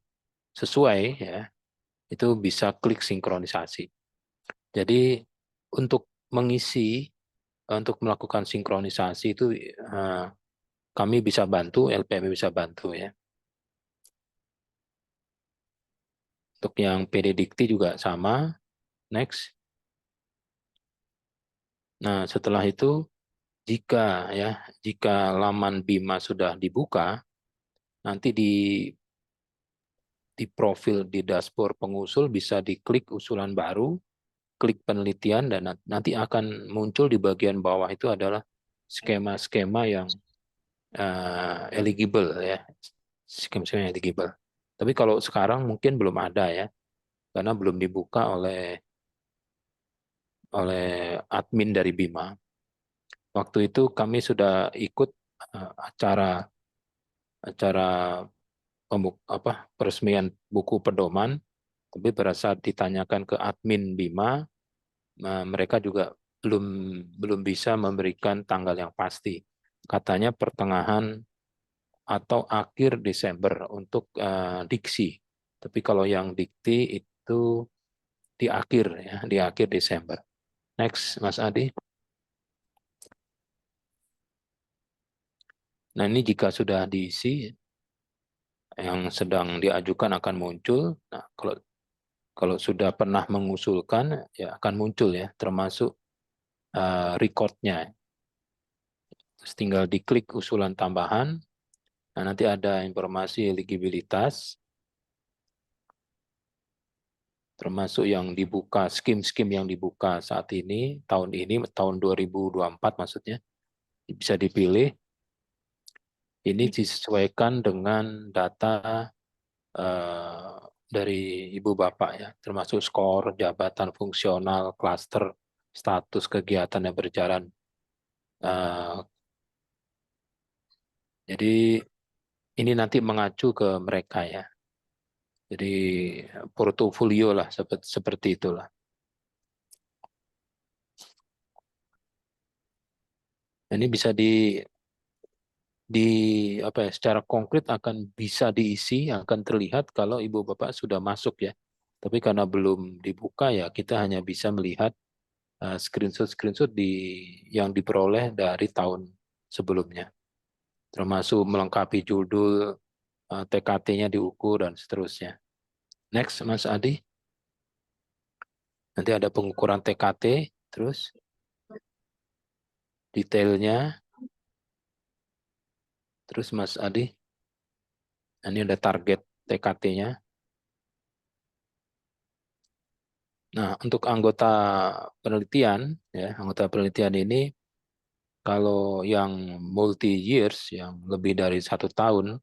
sesuai ya, itu bisa klik sinkronisasi. Jadi untuk untuk melakukan sinkronisasi itu kami bisa bantu, LPM bisa bantu ya. Untuk yang PDDikti juga sama. Next. Nah, setelah itu jika laman Bima sudah dibuka, nanti di profil di dashboard pengusul bisa diklik usulan baru, klik penelitian dan nanti akan muncul di bagian bawah itu adalah skema-skema yang eligible ya. Skema-skema yang eligible. Tapi kalau sekarang mungkin belum ada ya, karena belum dibuka oleh admin dari Bima. Waktu itu kami sudah ikut acara peresmian buku pedoman, tapi pada saat ditanyakan ke admin Bima, mereka juga belum bisa memberikan tanggal yang pasti. Katanya pertengahan atau akhir Desember untuk diksi. Tapi kalau yang dikti itu di akhir ya, di akhir Desember. Next, Mas Adi. Nah, ini jika sudah diisi, yang sedang diajukan akan muncul. Nah, kalau sudah pernah mengusulkan, ya akan muncul ya, termasuk recordnya. Terus tinggal diklik usulan tambahan. Nah, nanti ada informasi eligibilitas, termasuk yang dibuka, skim-skim yang dibuka saat ini, tahun 2024 maksudnya, bisa dipilih. Ini disesuaikan dengan data dari Ibu Bapak ya, termasuk skor, jabatan fungsional, klaster, status kegiatan yang berjalan. Jadi ini nanti mengacu ke mereka ya. Jadi portofolio lah seperti itulah. Ini bisa apa ya, secara konkret akan bisa diisi, akan terlihat kalau Ibu Bapak sudah masuk ya. Tapi karena belum dibuka ya, kita hanya bisa melihat screenshot yang diperoleh dari tahun sebelumnya. Termasuk melengkapi judul, TKT-nya diukur dan seterusnya. Next, Mas Adi. Nanti ada pengukuran TKT, terus detailnya, terus Mas Adi. Ini ada target TKT-nya. Nah, untuk anggota penelitian, ya, anggota penelitian ini kalau yang multi years, yang lebih dari 1 tahun,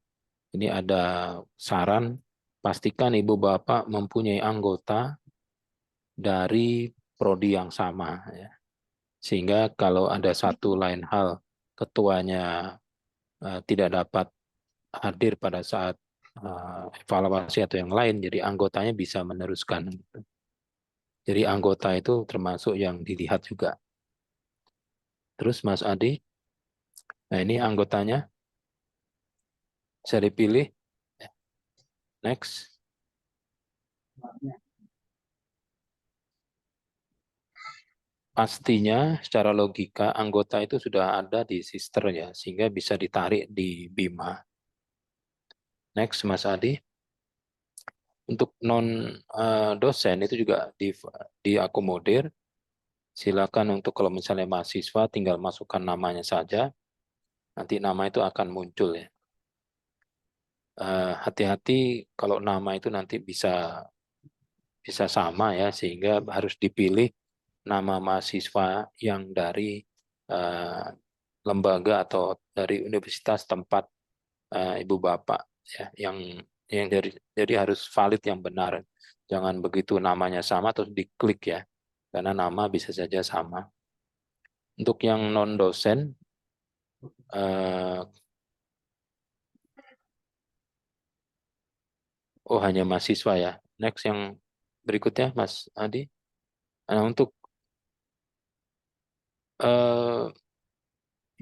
ini ada saran, pastikan Ibu Bapak mempunyai anggota dari prodi yang sama, ya. Sehingga kalau ada satu lain hal, ketuanya tidak dapat hadir pada saat evaluasi atau yang lain, jadi anggotanya bisa meneruskan. Jadi anggota itu termasuk yang dilihat juga. Terus Mas Adi, nah ini anggotanya bisa dipilih. Next. Pastinya secara logika anggota itu sudah ada di sister ya, sehingga bisa ditarik di Bima. Next Mas Adi. Untuk non dosen itu juga diakomodir. Silakan untuk kalau misalnya mahasiswa tinggal masukkan namanya saja. Nanti nama itu akan muncul ya. Hati-hati kalau nama itu nanti bisa sama ya, sehingga harus dipilih nama mahasiswa yang dari lembaga atau dari universitas tempat Ibu Bapak ya, yang jadi harus valid yang benar. Jangan begitu namanya sama terus diklik ya, karena nama bisa saja sama. Untuk yang non dosen hanya mahasiswa ya. Next yang berikutnya Mas Adi. Untuk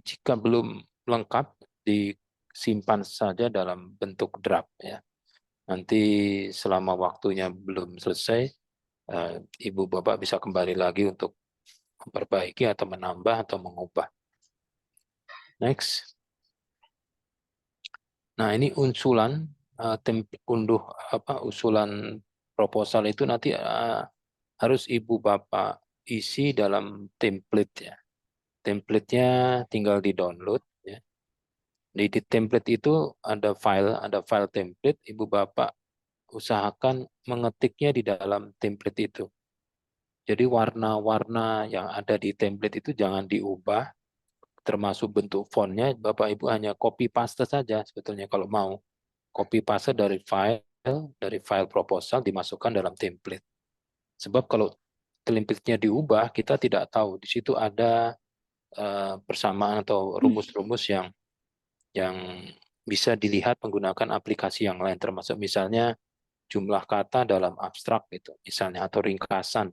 jika belum lengkap disimpan saja dalam bentuk draft ya. Nanti selama waktunya belum selesai, Ibu Bapak bisa kembali lagi untuk memperbaiki atau menambah atau mengubah. Next. Nah, ini usulan usulan proposal itu nanti harus Ibu Bapak isi dalam template ya. Template-nya tinggal di-download ya. Di template itu ada file template, Ibu Bapak usahakan mengetiknya di dalam template itu. Jadi warna-warna yang ada di template itu jangan diubah, termasuk bentuk fontnya, Bapak Ibu hanya copy paste saja sebetulnya kalau mau. Copy paste dari file proposal dimasukkan dalam template. Sebab kalau template-nya diubah, kita tidak tahu di situ ada persamaan atau rumus-rumus yang bisa dilihat menggunakan aplikasi yang lain, termasuk misalnya jumlah kata dalam abstrak itu misalnya, atau ringkasan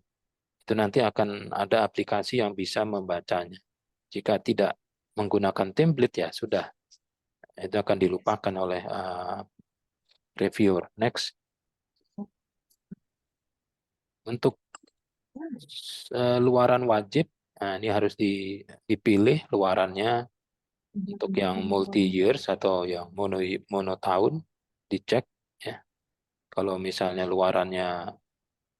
itu nanti akan ada aplikasi yang bisa membacanya. Jika tidak menggunakan template ya sudah, itu akan dilupakan oleh reviewer. Next. Untuk luaran wajib, nah ini harus dipilih luarannya untuk yang multi years atau yang mono tahun, dicek ya. Kalau misalnya luarannya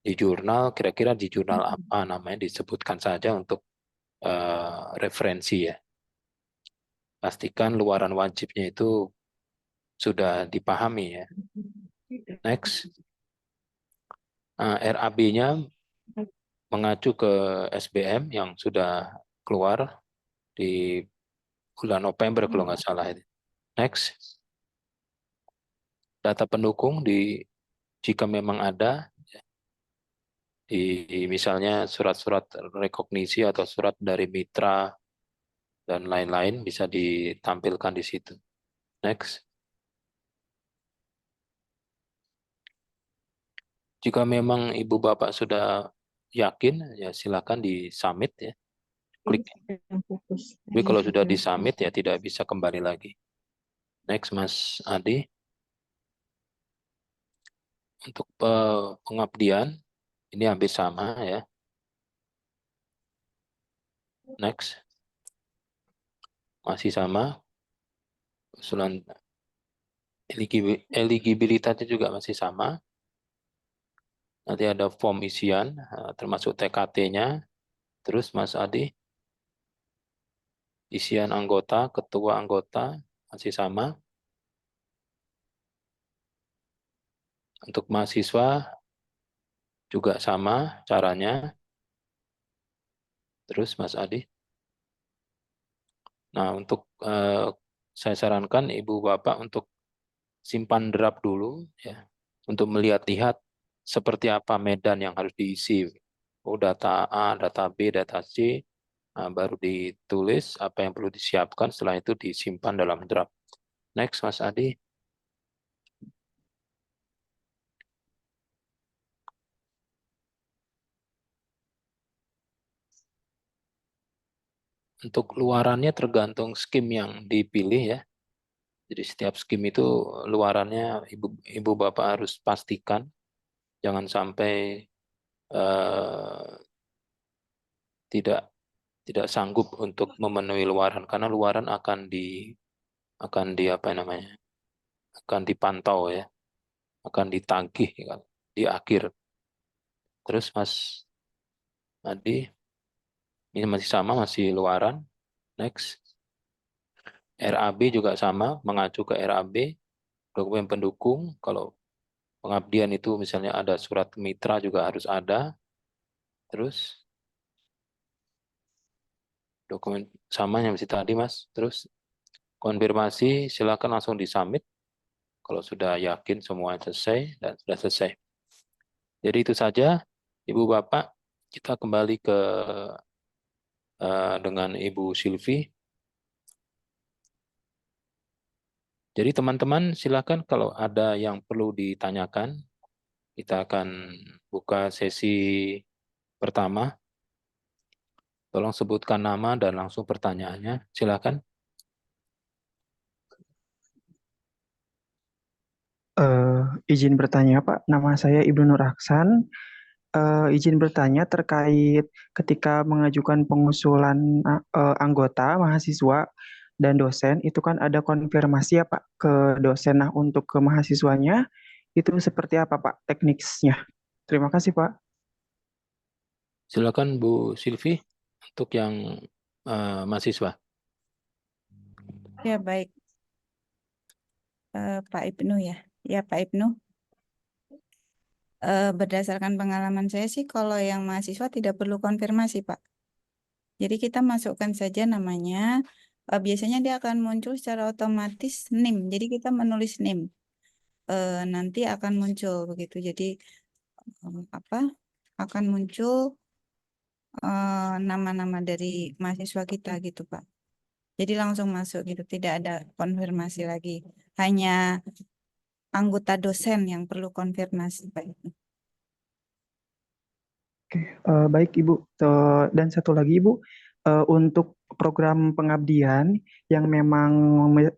di jurnal, kira-kira di jurnal apa namanya disebutkan saja untuk referensi ya. Pastikan luaran wajibnya itu sudah dipahami ya. Next. RAB-nya mengacu ke SBM yang sudah keluar di bulan November kalau nggak salah. Next. Data pendukung jika memang ada, misalnya surat-surat rekognisi atau surat dari mitra dan lain-lain bisa ditampilkan di situ. Next. Jika memang ibu bapak sudah yakin, ya silakan di-submit ya. Klik. Tapi kalau sudah di-submit ya tidak bisa kembali lagi. Next, Mas Adi. Untuk pengabdian, ini hampir sama ya. Next. Masih sama. Usulan eligibilitasnya juga masih sama. Nanti ada form isian, termasuk TKT-nya. Terus Mas Adi, isian anggota, ketua anggota, masih sama. Untuk mahasiswa, juga sama caranya. Terus Mas Adi. Nah, untuk saya sarankan Ibu Bapak untuk simpan draft dulu, ya, untuk melihat-lihat seperti apa medan yang harus diisi. Oh, data A, data B, data C, nah, baru ditulis apa yang perlu disiapkan, setelah itu disimpan dalam draft. Next, Mas Adi. Untuk luarannya tergantung skim yang dipilih ya. Jadi setiap skim itu luarannya Ibu Bapak harus pastikan, jangan sampai tidak sanggup untuk memenuhi luaran, karena luaran akan apa namanya, akan dipantau ya, akan ditagih ya, di akhir. Terus Mas Adi, ini masih sama, masih luaran. Next. RAB juga sama, mengacu ke RAB, dokumen pendukung. Kalau pengabdian itu misalnya ada surat mitra juga harus ada. Terus dokumen sama yang masih tadi Mas. Terus konfirmasi silakan langsung disubmit kalau sudah yakin semua selesai dan sudah selesai. Jadi itu saja Ibu Bapak, kita kembali ke dengan Ibu Silvi. Jadi teman-teman silakan kalau ada yang perlu ditanyakan, kita akan buka sesi pertama. Tolong sebutkan nama dan langsung pertanyaannya. Silakan. Izin bertanya Pak, nama saya Ibnu Nur Aksan. Izin bertanya terkait ketika mengajukan pengusulan anggota, mahasiswa, dan dosen, itu kan ada konfirmasi ya Pak ke dosen. Nah untuk ke mahasiswanya, itu seperti apa Pak teknisnya? Terima kasih Pak. Silakan Bu Silvi untuk yang mahasiswa. Ya, baik. Pak Ibnu ya. Ya, Pak Ibnu. Berdasarkan pengalaman saya sih, kalau yang mahasiswa tidak perlu konfirmasi, Pak. Jadi kita masukkan saja namanya. Biasanya dia akan muncul secara otomatis NIM. Jadi kita menulis NIM. Nanti akan muncul begitu. Jadi akan muncul nama-nama dari mahasiswa kita gitu, Pak. Jadi langsung masuk gitu, tidak ada konfirmasi lagi. Hanya anggota dosen yang perlu konfirmasi, Pak. Oke, baik Ibu. Dan satu lagi Ibu, untuk program pengabdian yang memang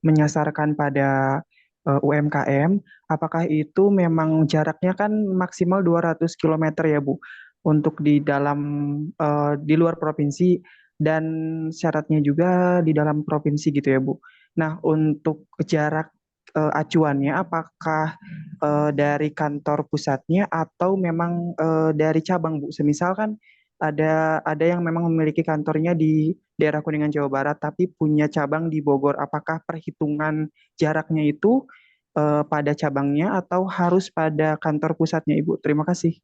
menyasarkan pada UMKM, apakah itu memang jaraknya kan maksimal 200 km ya Bu, untuk di dalam di luar provinsi dan syaratnya juga di dalam provinsi gitu ya Bu. Nah, untuk jarak acuannya apakah dari kantor pusatnya atau memang dari cabang Bu? Semisal kan ada yang memang memiliki kantornya di daerah Kuningan Jawa Barat tapi punya cabang di Bogor. Apakah perhitungan jaraknya itu pada cabangnya atau harus pada kantor pusatnya Ibu? Terima kasih.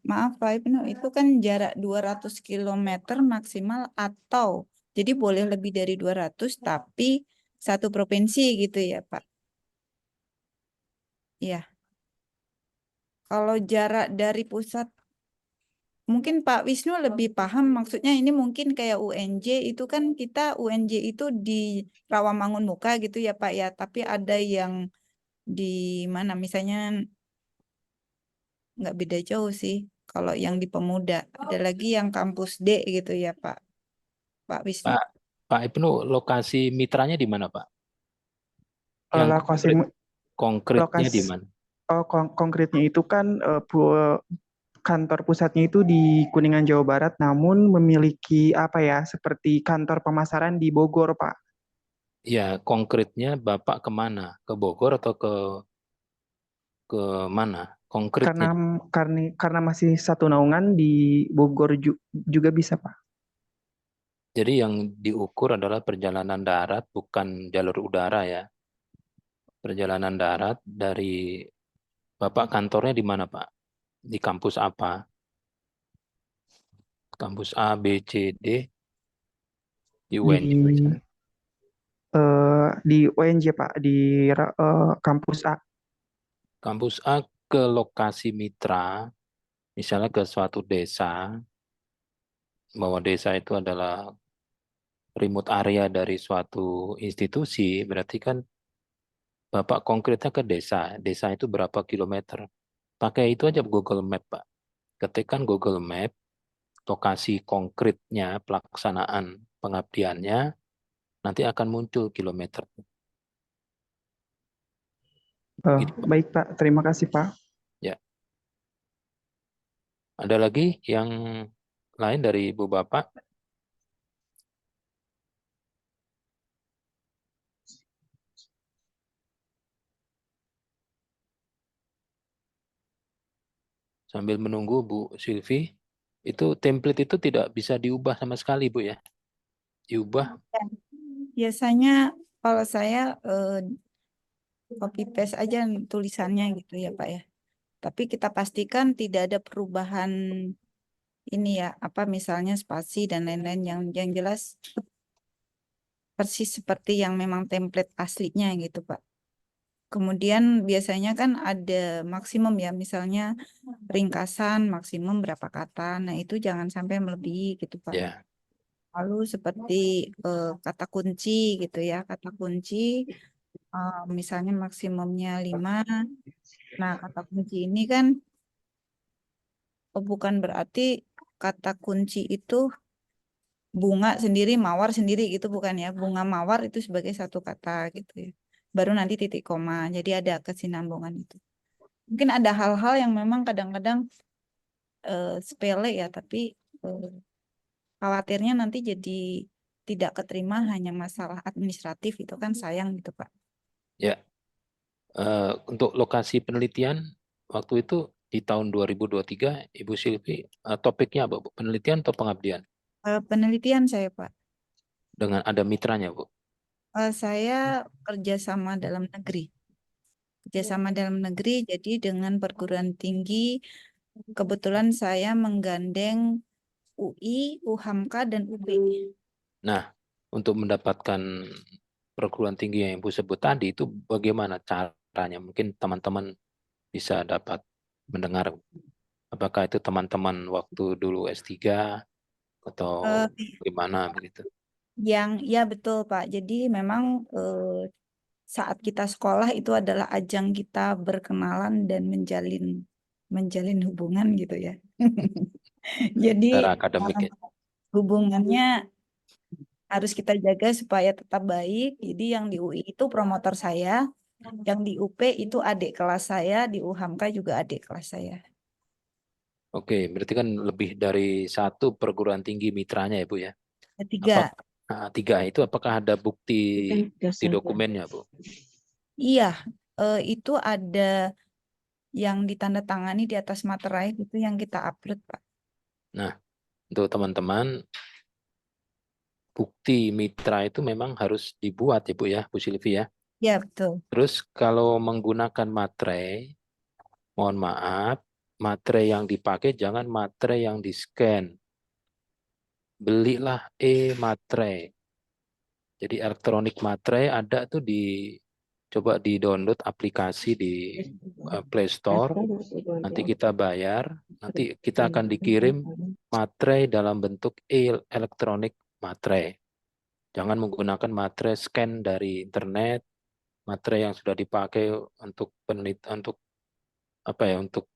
Maaf Pak Ibnu, itu kan jarak 200 km maksimal atau jadi boleh lebih dari 200 tapi satu provinsi gitu ya Pak. Iya. Kalau jarak dari pusat mungkin Pak Wisnu lebih paham, maksudnya ini mungkin kayak UNJ itu kan kita UNJ itu di Rawamangun Muka gitu ya Pak ya, tapi ada yang di mana misalnya nggak beda jauh sih. Kalau yang di Pemuda, ada lagi yang kampus D gitu ya Pak Wisnu. Pak Ibnu, lokasi mitranya di mana, Pak? Yang Lokasi konkretnya di lokasi mana? konkretnya itu kan kantor pusatnya itu di Kuningan Jawa Barat, namun memiliki apa ya, seperti kantor pemasaran di Bogor, Pak. Ya, konkretnya Bapak kemana? Ke Bogor atau ke mana? Karena Konkretnya. karena masih satu naungan di Bogor juga bisa, Pak. Jadi yang diukur adalah perjalanan darat, bukan jalur udara ya. Perjalanan darat dari Bapak kantornya di mana, Pak? Di kampus apa? Kampus A, B, C, D, di UNJ. Di UNJ, Pak, di kampus A. Kampus A ke lokasi mitra, misalnya ke suatu desa, bahwa desa itu adalah remote area dari suatu institusi, berarti kan Bapak konkretnya ke desa. Desa itu berapa kilometer? Pakai itu aja Google Map, Pak. Ketikkan Google Map, lokasi konkretnya, pelaksanaan pengabdiannya, nanti akan muncul kilometer. Gitu, Pak. Baik, Pak. Terima kasih, Pak. Ya. Ada lagi yang lain dari Ibu Bapak? Sambil menunggu Bu Sylvie, itu template itu tidak bisa diubah sama sekali, Bu ya. Diubah, Biasanya kalau saya copy paste aja tulisannya gitu ya Pak ya. Tapi kita pastikan tidak ada perubahan ini ya, apa misalnya spasi dan lain-lain yang jelas persis seperti yang memang template aslinya gitu Pak. Kemudian biasanya kan ada maksimum ya, misalnya ringkasan maksimum berapa kata. Nah, itu jangan sampai melebihi gitu Pak. ya. Lalu seperti kata kunci gitu ya, kata kunci misalnya maksimumnya 5. Nah, kata kunci ini kan bukan berarti kata kunci itu bunga sendiri, mawar sendiri gitu bukan ya. Bunga mawar itu sebagai satu kata gitu ya. Baru nanti titik koma. Jadi ada kesinambungan itu. Mungkin ada hal-hal yang memang kadang-kadang sepele ya, tapi khawatirnya nanti jadi tidak keterima hanya masalah administratif itu kan sayang gitu Pak. Ya. Untuk lokasi penelitian waktu itu di tahun 2023, Ibu Sylvie, topiknya apa, Bu? Penelitian atau pengabdian? Penelitian saya Pak. Dengan ada mitranya, Bu. Saya kerjasama dalam negeri. Kerjasama dalam negeri, jadi dengan perguruan tinggi, kebetulan saya menggandeng UI, UHAMKA, dan UB. Nah, untuk mendapatkan perguruan tinggi yang Ibu sebut tadi, itu bagaimana caranya? Mungkin teman-teman bisa dapat mendengar. Apakah itu teman-teman waktu dulu S3 atau gimana begitu? Ya betul Pak. Jadi memang saat kita sekolah itu adalah ajang kita berkenalan dan menjalin menjalin hubungan gitu ya. Jadi Secara akademik ya. hubungannya harus kita jaga supaya tetap baik. Jadi yang di UI itu promotor saya, yang di UP itu adik kelas saya, di UHAMKA juga adik kelas saya. Oke, berarti kan lebih dari satu perguruan tinggi mitranya ya Bu ya. Ketiga, Tiga itu apakah ada bukti di dokumennya Bu? iya, itu ada yang ditandatangani di atas materai itu yang kita upload, Pak. Nah, untuk teman-teman, bukti mitra itu memang harus dibuat ya Bu ya, Bu Silvi ya. Ya, betul. Terus kalau menggunakan materai, mohon maaf, materai yang dipakai jangan materai yang di-scan. Belilah e-materai. Jadi elektronik materai ada tuh coba di-download aplikasi di Play Store, nanti kita bayar, nanti kita akan dikirim materai dalam bentuk elektronik materai. Jangan menggunakan materai scan dari internet, materai yang sudah dipakai untuk untuk apa ya, untuk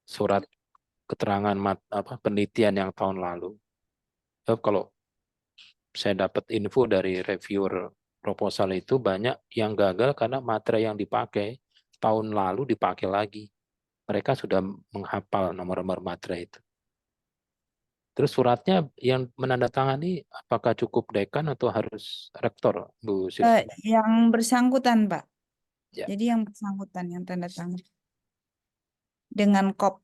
surat keterangan penelitian yang tahun lalu. So, kalau saya dapat info dari reviewer proposal itu banyak yang gagal karena materai yang dipakai tahun lalu dipakai lagi. Mereka sudah menghafal nomor-nomor materai itu. Terus suratnya yang menandatangani apakah cukup dekan atau harus rektor, Bu Silvi? Yang bersangkutan, Pak. Ya. Jadi yang bersangkutan yang tanda tangan. Dengan kop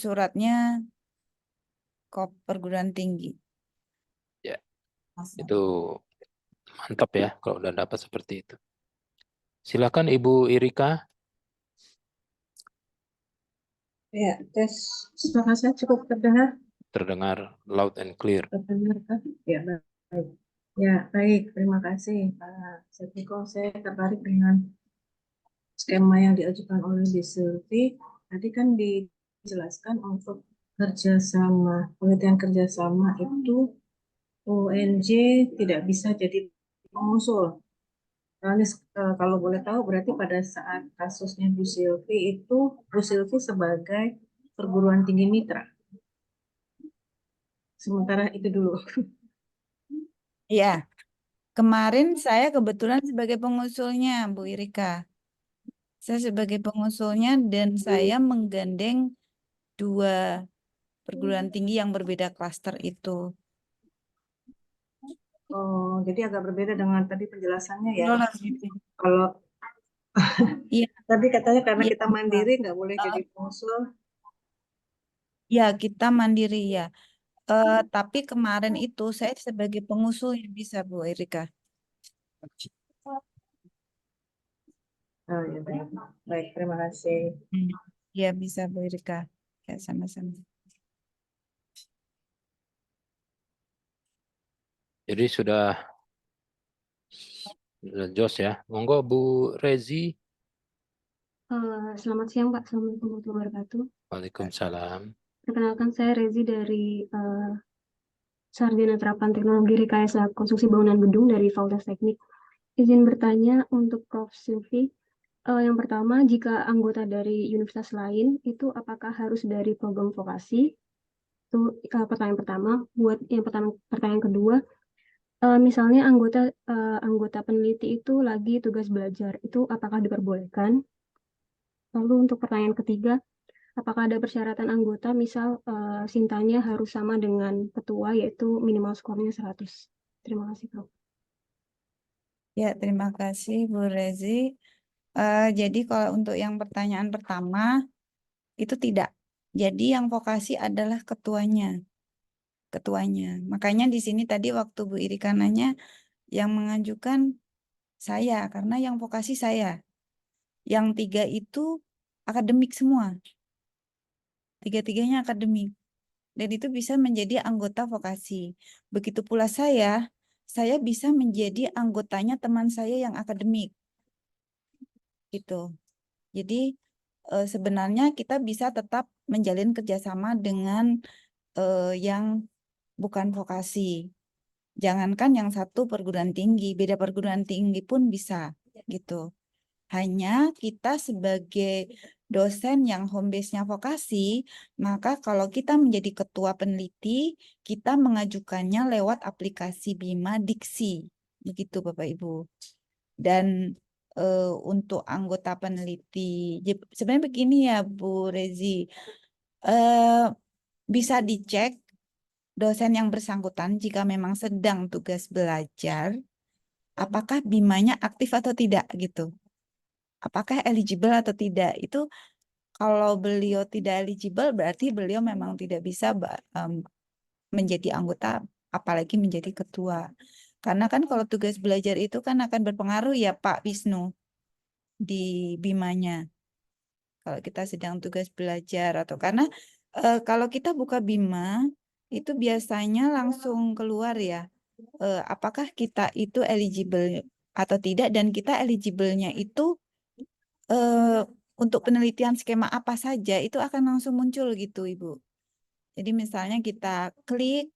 suratnya kop perguruan tinggi. Ya. Itu mantap ya kalau udah dapat seperti itu. Silakan Ibu Irika. Ya, tes. Suara saya cukup terdengar? Terdengar loud and clear. Terdengar kan? Ya, baik. Ya, baik. Terima kasih, Pak Setiko. Saya tertarik dengan skema yang diajukan oleh Bu Silvi. Tadi kan dijelaskan untuk kerjasama, penelitian kerjasama itu UNJ tidak bisa jadi pengusul. Kalau boleh tahu berarti pada saat kasusnya Bu Silvi itu Bu Silvi sebagai perguruan tinggi mitra. Sementara itu dulu. Ya, kemarin saya kebetulan sebagai pengusulnya, Bu Irika. Saya sebagai pengusulnya dan saya menggandeng 2 perguruan tinggi yang berbeda klaster itu. Oh, jadi agak berbeda dengan tadi penjelasannya ya. Lolos gitu. Kalau Iya, tadi katanya karena iya, kita mandiri nggak boleh jadi pengusul. ya kita mandiri ya. Tapi kemarin itu saya sebagai pengusul yang bisa, Bu Irika. Oh, ya, baik. Baik, terima kasih. Ya bisa, Bu Irika. Ya sama-sama. Jadi sudah jos ya. Monggo Bu Rezi. Selamat siang Pak, Assalamualaikum warahmatullahi wabarakatuh. Waalaikumsalam. Perkenalkan saya Rezi dari Sarjana Terapan Teknologi Rekayasa Konstruksi Bangunan Gedung dari Fakultas Teknik. Izin bertanya untuk Prof. Silvi. Yang pertama, jika anggota dari universitas lain itu apakah harus dari program vokasi? Itu pertanyaan pertama. Buat yang pertanyaan kedua, misalnya anggota peneliti itu lagi tugas belajar, itu apakah diperbolehkan? Lalu untuk pertanyaan ketiga, apakah ada persyaratan anggota, misal sintanya harus sama dengan ketua, yaitu minimal skornya 100. Terima kasih, Prof. Ya, terima kasih Bu Rezi. Jadi kalau untuk yang pertanyaan pertama, itu tidak. Jadi yang vokasi adalah ketuanya. Makanya di sini tadi waktu Bu Irika nanya, yang mengajukan saya, karena yang vokasi saya. Yang 3 itu akademik semua. 3-tiganya akademik. Dan itu bisa menjadi anggota vokasi. Begitu pula saya bisa menjadi anggotanya teman saya yang akademik. Gitu. Jadi sebenarnya kita bisa tetap menjalin kerjasama dengan yang bukan vokasi. Jangankan yang satu perguruan tinggi, beda perguruan tinggi pun bisa gitu. Hanya kita sebagai dosen yang home base-nya vokasi, maka kalau kita menjadi ketua peneliti, kita mengajukannya lewat aplikasi Bima Diksi. Begitu Bapak Ibu. Dan untuk anggota peneliti, sebenarnya begini ya Bu Rezi, bisa dicek dosen yang bersangkutan jika memang sedang tugas belajar, apakah Bimanya aktif atau tidak gitu. Apakah eligible atau tidak. Itu kalau beliau tidak eligible berarti beliau memang tidak bisa menjadi anggota, apalagi menjadi ketua. Karena kan kalau tugas belajar itu kan akan berpengaruh ya Pak Wisnu di Bimanya. Kalau kita sedang tugas belajar atau karena kalau kita buka Bima itu biasanya langsung keluar ya. Apakah kita itu eligible atau tidak, dan kita eligible-nya itu untuk penelitian skema apa saja itu akan langsung muncul gitu Ibu. Jadi misalnya kita klik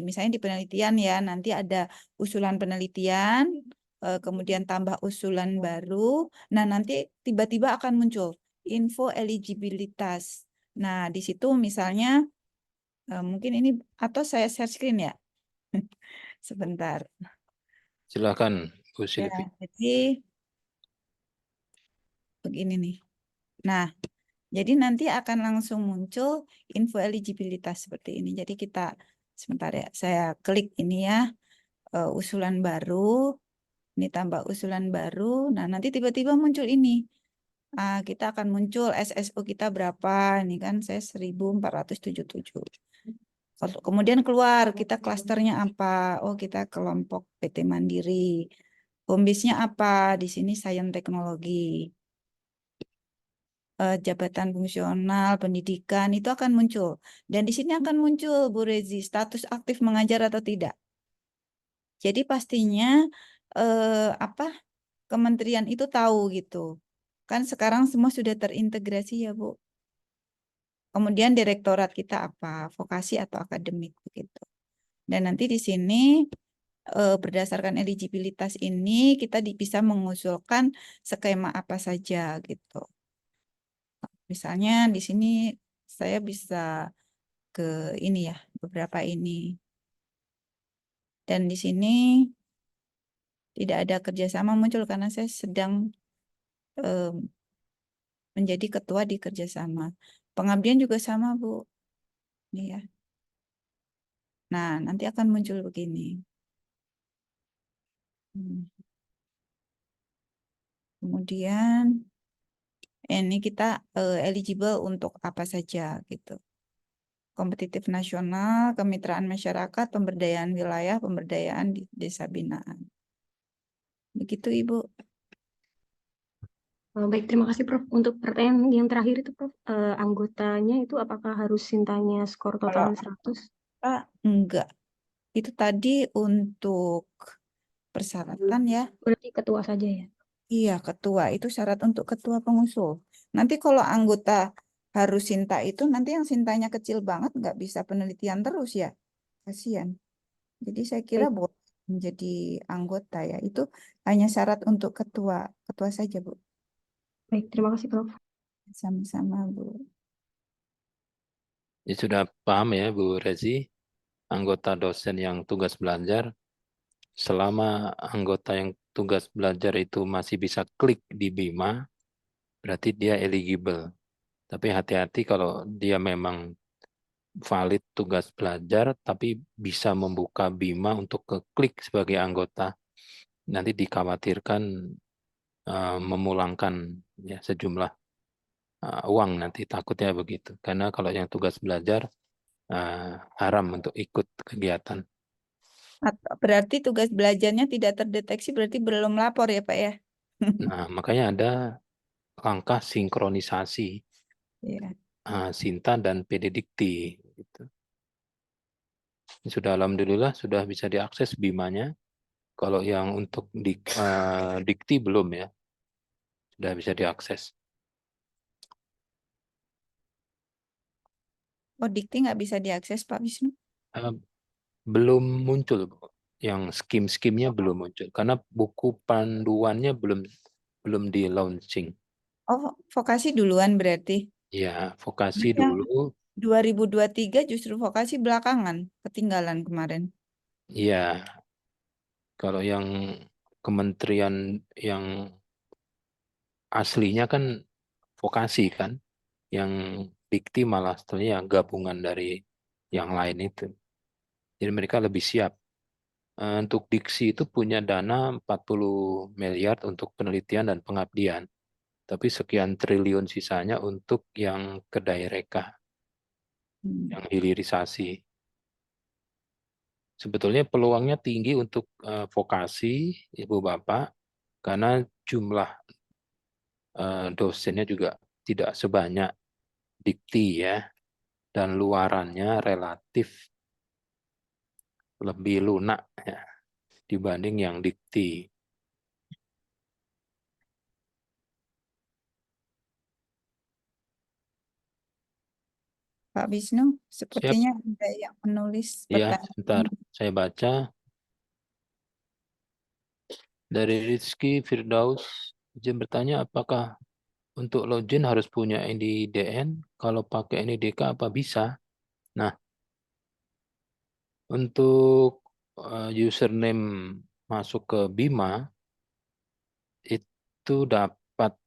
misalnya di penelitian ya, nanti ada usulan penelitian, kemudian tambah usulan baru. Nah, nanti tiba-tiba akan muncul info eligibilitas. Nah, di situ misalnya mungkin ini atau saya share screen ya. Sebentar. Silakan Bu Ya, Sylvie. jadi begini nih. Nah, jadi nanti akan langsung muncul info eligibilitas seperti ini. Jadi kita sebentar ya, saya klik ini ya, usulan baru, ini tambah usulan baru. Nah, nanti tiba-tiba muncul ini. Kita akan muncul SSO kita berapa? Ini kan saya 1477. Kemudian keluar kita klasternya apa? Oh, kita kelompok PT Mandiri. Home base-nya apa? Di sini Sains Teknologi. Jabatan fungsional, pendidikan itu akan muncul. Dan di sini akan muncul Bu Rezi, status aktif mengajar atau tidak. Jadi pastinya kementerian itu tahu gitu. Kan sekarang semua sudah terintegrasi ya Bu. Kemudian direktorat kita apa, vokasi atau akademik begitu. Dan nanti di sini berdasarkan eligibilitas ini kita bisa mengusulkan skema apa saja gitu. Misalnya di sini saya bisa ke ini ya, beberapa ini. Dan di sini tidak ada kerjasama muncul karena saya sedang menjadi ketua di kerjasama. Pengabdian juga sama, Bu. Ini ya. Nah, nanti akan muncul begini. Kemudian ini kita eligible untuk apa saja gitu. Kompetitif nasional, kemitraan masyarakat, pemberdayaan wilayah, pemberdayaan di desa binaan. Begitu Ibu. Baik, terima kasih Prof. Untuk pertanyaan yang terakhir itu Prof, anggotanya itu apakah harus Sintanya skor total 100? Enggak. Itu tadi untuk persyaratan ya. Berarti ketua saja ya? Iya, ketua. Itu syarat untuk ketua pengusul. Nanti kalau anggota harus Sinta itu, nanti yang Sintanya kecil banget nggak bisa penelitian terus ya. Kasihan. Jadi saya kira boleh menjadi anggota ya. Itu hanya syarat untuk ketua. Ketua saja, Bu. Baik, terima kasih Prof. Sama-sama, Bu. Ya, sudah paham ya Bu Rezi, anggota dosen yang tugas belajar, selama anggota yang tugas belajar itu masih bisa klik di Bima, berarti dia eligible. Tapi hati-hati kalau dia memang valid tugas belajar, tapi bisa membuka Bima untuk keklik sebagai anggota, nanti dikhawatirkan memulangkan ya sejumlah uang nanti, takutnya begitu. Karena kalau yang tugas belajar haram untuk ikut kegiatan. Berarti tugas belajarnya tidak terdeteksi, berarti belum lapor ya Pak ya? Nah, makanya ada langkah sinkronisasi Iya. Sinta dan PD Dikti. Gitu. Sudah alhamdulillah sudah bisa diakses Bimanya. Kalau yang untuk Dikti belum ya, sudah bisa diakses. Oh, Dikti nggak bisa diakses Pak Wisnu? Belum muncul, yang skim-skimnya belum muncul karena buku panduannya belum di launching. Oh, vokasi duluan berarti. Ya, vokasi Yang dulu. 2023 justru vokasi belakangan, ketinggalan kemarin. Iya, kalau yang kementerian yang aslinya kan vokasi kan, yang dikti malah sebenarnya gabungan dari yang lain itu. Jadi mereka lebih siap. Untuk diksi itu punya dana 40 miliar untuk penelitian dan pengabdian. Tapi sekian triliun sisanya untuk yang kedaireka, yang hilirisasi. Sebetulnya peluangnya tinggi untuk vokasi, Ibu Bapak, karena jumlah dosennya juga tidak sebanyak dikti ya, dan luarannya relatif lebih lunak ya, dibanding yang dikti. Pak Wisnu, sepertinya ada yang menulis Ya, pertanyaan. sebentar, saya baca. Dari Rizky Firdaus, izin bertanya apakah untuk login harus punya NIDN? Kalau pakai NIDK apa bisa? Nah, untuk username masuk ke Bima, itu dapat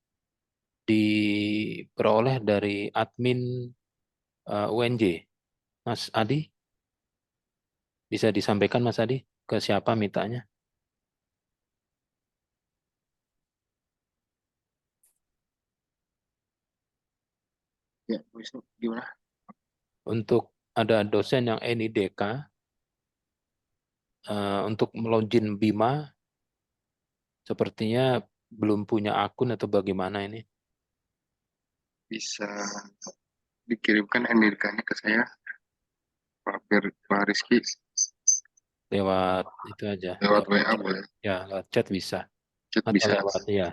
diperoleh dari admin UNJ. Mas Adi, bisa disampaikan Mas Adi ke siapa mintanya? Ya, Wisnu, gimana? Untuk ada dosen yang NIDK, untuk login Bima, sepertinya belum punya akun atau bagaimana ini? Bisa dikirimkan NIK-nya ke saya, Pak Rizky, Lewat itu aja. lewat WA boleh, Ya, lewat chat bisa. chat Atau bisa. lewat, ya.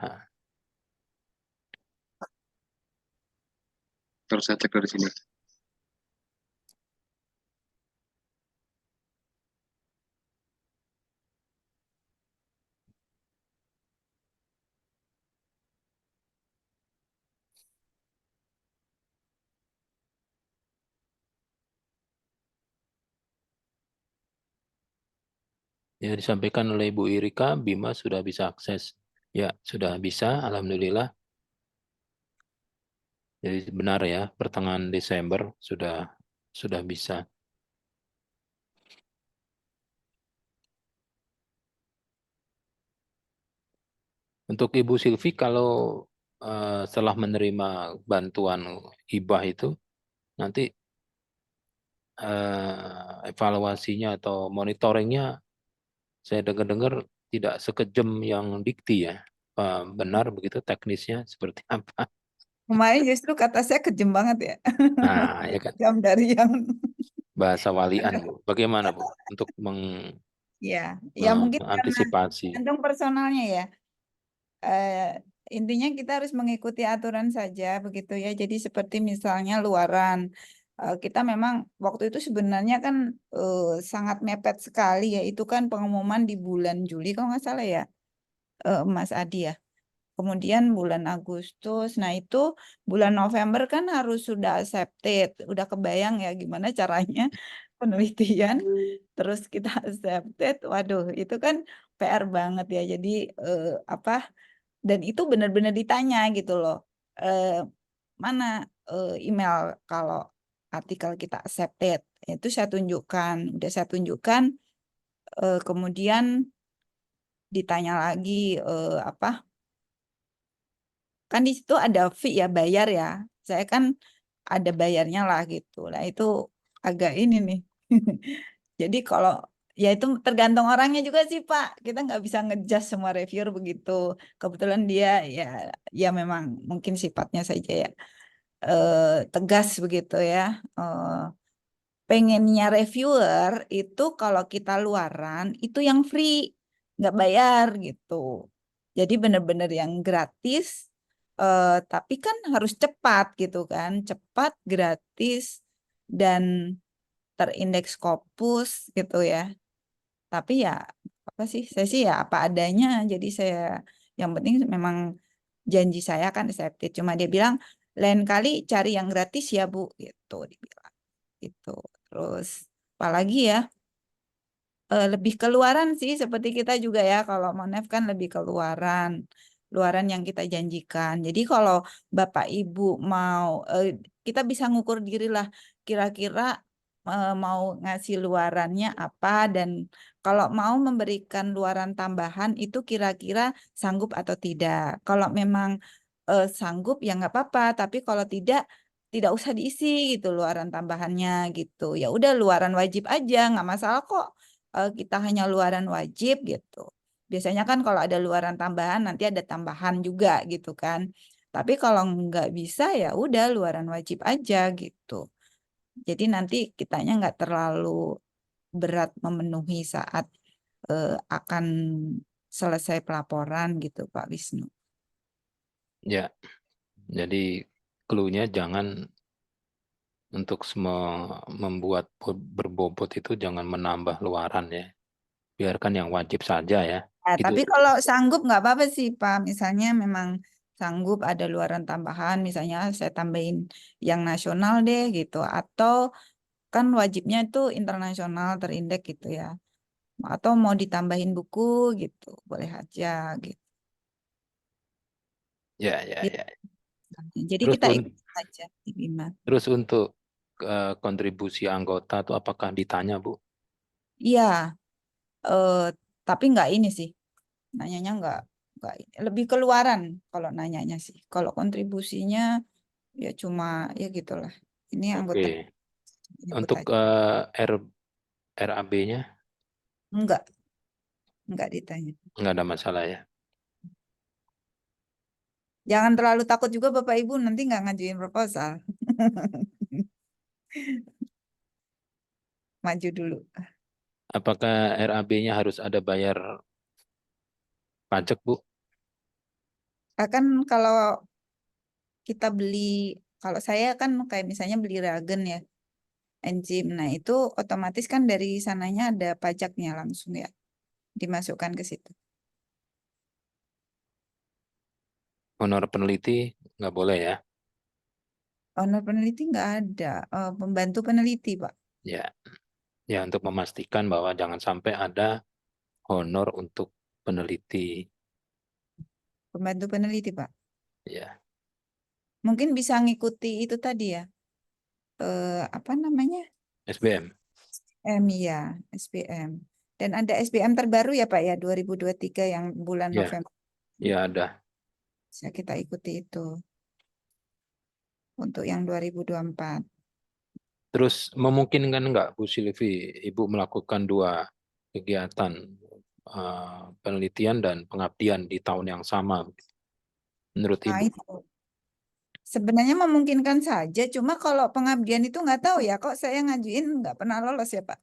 Terus saya cek dari sini. Ya, disampaikan oleh Ibu Irika, Bima sudah bisa akses. Ya, sudah bisa, Alhamdulillah. Jadi benar ya, pertengahan Desember sudah bisa. Untuk Ibu Silvi, kalau setelah menerima bantuan hibah itu, nanti evaluasinya atau monitoringnya, saya dengar-dengar tidak sekejam yang dikti ya. Benar begitu teknisnya seperti apa? Kemarin justru kata saya kejam banget ya. Nah, ya kan. Jam dari yang Bahasa walian, Bu. Bagaimana, Bu? Untuk ya mungkin karena mengantisipasi. tergantung personalnya ya. Intinya kita harus mengikuti aturan saja begitu ya. Jadi seperti misalnya luaran, kita memang waktu itu sebenarnya kan sangat mepet sekali ya. Itu kan pengumuman di bulan Juli kalau nggak salah ya, Mas Adi ya. Kemudian bulan Agustus, nah itu bulan November kan harus sudah accepted, udah kebayang ya gimana caranya penelitian, terus kita accepted, waduh itu kan PR banget ya. Jadi apa? Dan itu benar-benar ditanya gitu loh, mana email kalau artikel kita accepted, itu saya tunjukkan, udah saya tunjukkan, kemudian ditanya lagi apa? Kan di situ ada fee ya, bayar ya. Saya kan ada bayarnya lah gitu. Nah itu agak ini nih. Jadi kalau ya itu tergantung orangnya juga sih Pak. Kita nggak bisa ngejudge semua reviewer begitu. Kebetulan dia ya memang mungkin sifatnya saja ya tegas begitu ya. Pengennya reviewer itu kalau kita luaran itu yang free, nggak bayar gitu. Jadi benar-benar yang gratis, tapi kan harus cepat gitu kan, cepat, gratis, dan terindeks Scopus gitu ya. Tapi ya apa sih, saya sih ya apa adanya. Jadi saya yang penting memang janji saya kan accepted. Cuma dia bilang lain kali cari yang gratis ya Bu, gitu dibilang. Gitu. Terus apalagi ya? Lebih keluaran sih seperti kita juga ya, kalau Monef kan lebih luaran yang kita janjikan. Jadi kalau Bapak Ibu mau kita bisa ngukur diri lah kira-kira mau ngasih luarannya apa, dan kalau mau memberikan luaran tambahan itu kira-kira sanggup atau tidak. Kalau memang sanggup ya nggak apa-apa, tapi kalau tidak usah diisi gitu luaran tambahannya gitu. Ya udah luaran wajib aja, nggak masalah kok. Kita hanya luaran wajib gitu. Biasanya kan kalau ada luaran tambahan nanti ada tambahan juga gitu kan. Tapi kalau nggak bisa ya udah luaran wajib aja gitu. Jadi nanti kitanya nggak terlalu berat memenuhi saat akan selesai pelaporan gitu Pak Wisnu. Ya, jadi clue-nya jangan untuk membuat berbobot itu jangan menambah luaran ya. Biarkan yang wajib saja ya. Itu Tapi kalau sanggup nggak apa-apa sih Pak. Misalnya memang sanggup ada luaran tambahan, misalnya saya tambahin yang nasional deh gitu. Atau kan wajibnya itu internasional terindeks gitu ya. Atau mau ditambahin buku gitu, boleh aja gitu. ya. Jadi Terus kita ikut aja di Bima. terus untuk kontribusi anggota itu apakah ditanya Bu? Iya, eh, tapi nggak ini sih. Nanyanya nggak lebih keluaran kalau nanyanya sih. Kalau kontribusinya ya cuma ya gitulah. Ini anggota Oke. nyebut Untuk aja. RAB-nya Enggak ditanya. nggak ada masalah ya. Jangan terlalu takut juga Bapak Ibu nanti nggak ngajuin proposal. Maju dulu. Apakah RAB-nya harus ada bayar pajak Bu? Kan kalau kita beli, kalau saya kan kayak misalnya beli reagen ya, enzim. Nah itu otomatis kan dari sananya ada pajaknya langsung ya, dimasukkan ke situ. Honor peneliti nggak boleh ya. Honor peneliti nggak ada, pembantu peneliti Pak. Ya, ya untuk memastikan bahwa jangan sampai ada honor untuk peneliti. Pembantu peneliti Pak. Ya, Mungkin bisa ngikuti itu tadi ya, apa namanya? SBM. Ya, SBM. Dan ada SBM terbaru ya Pak ya, 2023 yang bulan Ya, November. ya ada. Bisa kita ikuti itu untuk yang 2024. Terus memungkinkan nggak Bu Silvi, Ibu melakukan 2 kegiatan penelitian dan pengabdian di tahun yang sama menurut Nah Ibu? itu sebenarnya memungkinkan saja, cuma kalau pengabdian itu nggak tahu ya, kok saya ngajuin nggak pernah lolos ya Pak.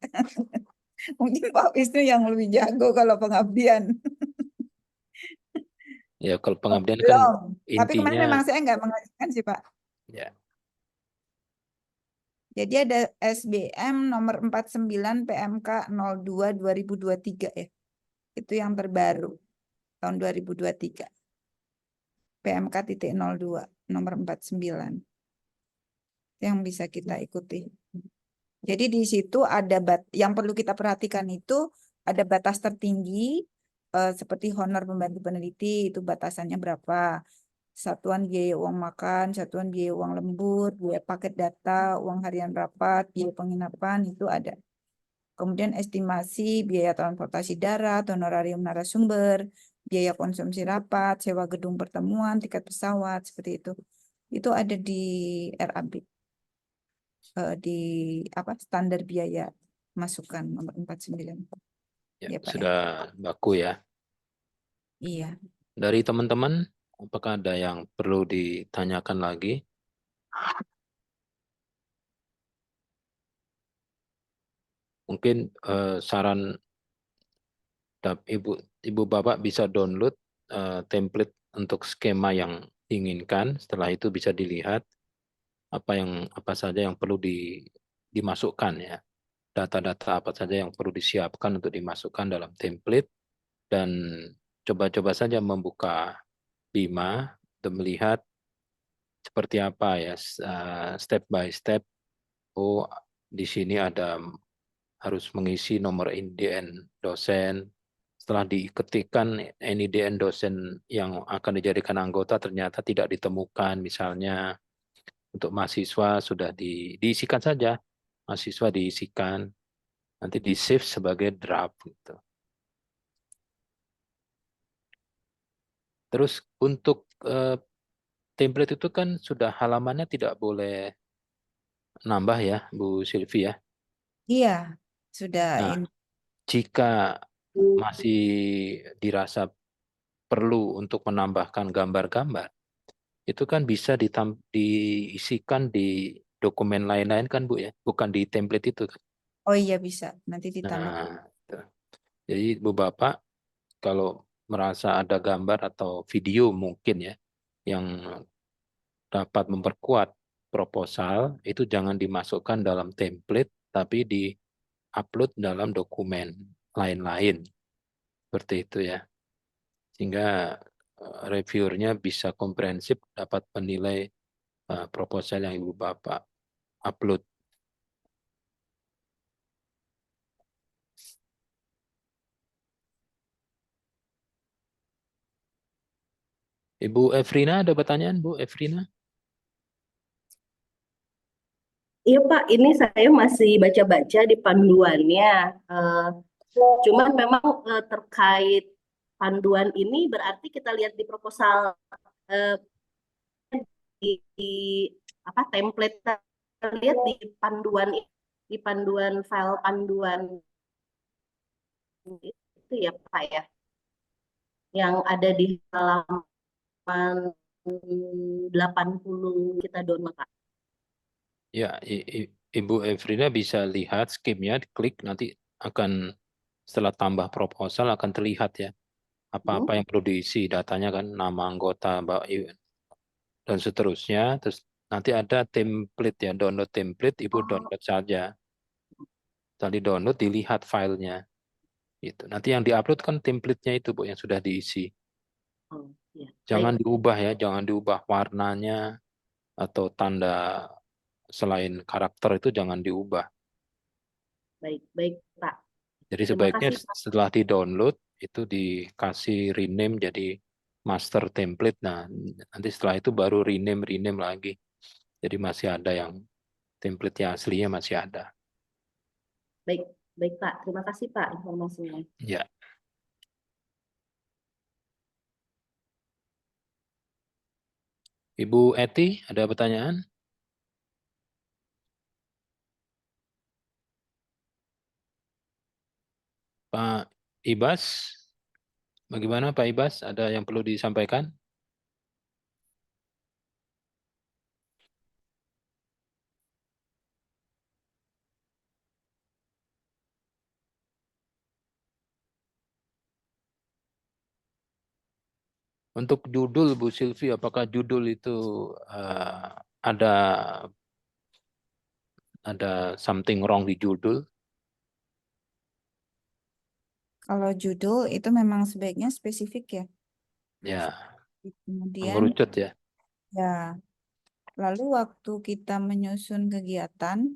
Mungkin Pak Wisnu yang lebih jago kalau pengabdian. Ya kalau pengabdian kan Belum. Tapi kemarin intinya memang saya nggak mengajukan sih Pak. ya. Jadi ada SBM nomor 49 PMK 02 2023 ya. Itu yang terbaru tahun 2023. PMK.02 nomor 49. Yang bisa kita ikuti. Jadi di situ ada yang perlu kita perhatikan itu ada batas tertinggi seperti honor pembantu peneliti itu batasannya berapa. Satuan biaya uang makan, satuan biaya uang lembur, biaya paket data, uang harian rapat, biaya penginapan itu ada. Kemudian estimasi biaya transportasi darat, honorarium narasumber, biaya konsumsi rapat, sewa gedung pertemuan, tiket pesawat, seperti itu. Itu ada di RAB. Di apa standar biaya masukan nomor 49. Ya, Ya, Pak ya. sudah baku ya. Iya. Dari teman-teman, apakah ada yang perlu ditanyakan lagi? Mungkin saran Ibu Bapak bisa download template untuk skema yang diinginkan. Setelah itu bisa dilihat apa saja yang perlu dimasukkan ya. Data-data apa saja yang perlu disiapkan untuk dimasukkan dalam template dan coba-coba saja membuka Bima untuk melihat seperti apa ya step by step. Oh, di sini ada harus mengisi nomor INDN dosen. Setelah diketikkan NIDN dosen yang akan dijadikan anggota ternyata tidak ditemukan, misalnya untuk mahasiswa sudah diisikan saja, mahasiswa diisikan, nanti di save sebagai draft gitu. Terus untuk template itu kan sudah halamannya tidak boleh nambah ya, Bu Sylvia. Iya, sudah Nah, ini. jika masih dirasa perlu untuk menambahkan gambar-gambar, itu kan bisa diisikan di dokumen lain-lain kan Bu ya, bukan di template itu kan. Oh iya bisa, nanti ditambah. Nah, itu. Jadi Bu Bapak kalau merasa ada gambar atau video mungkin ya yang dapat memperkuat proposal, itu jangan dimasukkan dalam template tapi di-upload dalam dokumen lain-lain. Seperti itu ya. Sehingga reviewernya bisa komprehensif dapat menilai proposal yang Ibu Bapak upload. Ibu Efrina ada pertanyaan Bu Efrina? Iya Pak, ini saya masih baca-baca di panduannya. Cuman memang terkait panduan ini berarti kita lihat di proposal eh, di apa template kita lihat di panduan file panduan itu ya Pak ya, yang ada di halaman 80 kita download Pak. Ya, Ibu Efrina bisa lihat skimnya, klik nanti akan setelah tambah proposal akan terlihat ya apa-apa yang perlu diisi, datanya kan nama anggota Mbak dan seterusnya. Terus nanti ada template ya, download template, Ibu download saja. Tadi download dilihat filenya. Itu. Nanti yang diupload kan template-nya itu Bu yang sudah diisi. Oh, ya. Jangan Baik, diubah ya, jangan diubah warnanya atau tanda selain karakter itu jangan diubah. baik Pak. Jadi Terima sebaiknya kasih Pak. setelah di-download itu dikasih rename jadi master template. Nah, nanti setelah itu baru rename lagi. Jadi masih ada yang template yang aslinya masih ada. Baik Pak. Terima kasih Pak informasinya. Ya. Ibu Eti, ada pertanyaan? Pak Ibas, bagaimana Pak Ibas? Ada yang perlu disampaikan? Untuk judul Bu Sylvie, apakah judul itu ada something wrong di judul? Kalau judul itu memang sebaiknya spesifik ya. Ya, Kemudian mengerucut ya. ya, lalu waktu kita menyusun kegiatan,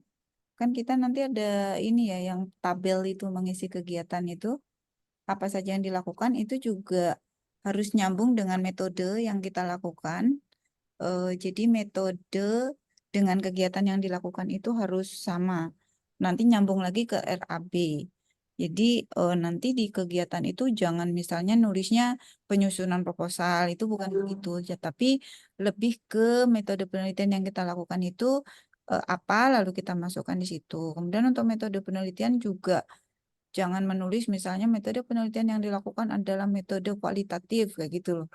kan kita nanti ada ini ya yang tabel itu mengisi kegiatan itu, apa saja yang dilakukan itu juga harus nyambung dengan metode yang kita lakukan. Jadi metode dengan kegiatan yang dilakukan itu harus sama. Nanti nyambung lagi ke RAB. Jadi nanti di kegiatan itu jangan misalnya nulisnya penyusunan proposal, itu bukan begitu. Tapi lebih ke metode penelitian yang kita lakukan itu apa, lalu kita masukkan di situ. Kemudian untuk metode penelitian juga jangan menulis misalnya metode penelitian yang dilakukan adalah metode kualitatif kayak gitu loh.